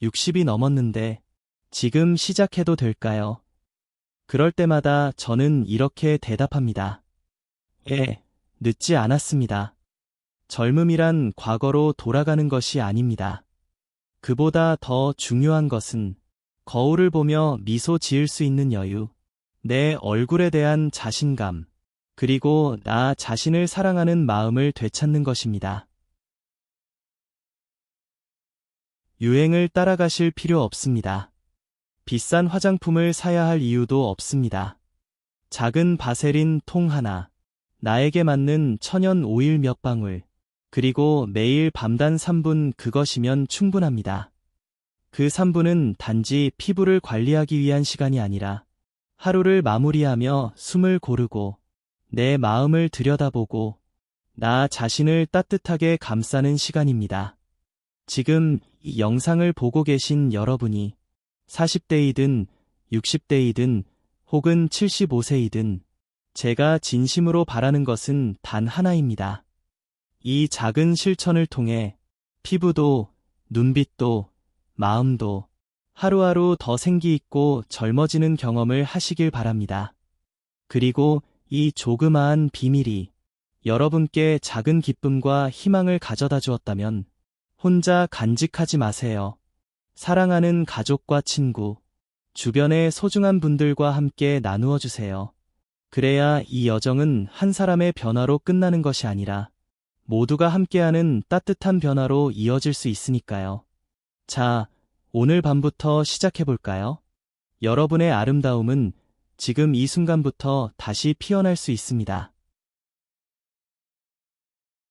60이 넘었는데 지금 시작해도 될까요? 그럴 때마다 저는 이렇게 대답합니다. 늦지 않았습니다. 젊음이란 과거로 돌아가는 것이 아닙니다. 그보다 더 중요한 것은 거울을 보며 미소 지을 수 있는 여유, 내 얼굴에 대한 자신감, 그리고 나 자신을 사랑하는 마음을 되찾는 것입니다. 유행을 따라가실 필요 없습니다. 비싼 화장품을 사야 할 이유도 없습니다. 작은 바세린 통 하나, 나에게 맞는 천연 오일 몇 방울, 그리고 매일 밤단 3분 그것이면 충분합니다. 그 3분은 단지 피부를 관리하기 위한 시간이 아니라 하루를 마무리하며 숨을 고르고 내 마음을 들여다보고 나 자신을 따뜻하게 감싸는 시간입니다. 지금 이 영상을 보고 계신 여러분이 40대이든 60대이든 혹은 75세이든 제가 진심으로 바라는 것은 단 하나입니다. 이 작은 실천을 통해 피부도, 눈빛도, 마음도 하루하루 더 생기 있고 젊어지는 경험을 하시길 바랍니다. 그리고 이 조그마한 비밀이 여러분께 작은 기쁨과 희망을 가져다 주었다면 혼자 간직하지 마세요. 사랑하는 가족과 친구, 주변의 소중한 분들과 함께 나누어 주세요. 그래야 이 여정은 한 사람의 변화로 끝나는 것이 아니라 모두가 함께하는 따뜻한 변화로 이어질 수 있으니까요. 자, 오늘 밤부터 시작해볼까요? 여러분의 아름다움은 지금 이 순간부터 다시 피어날 수 있습니다.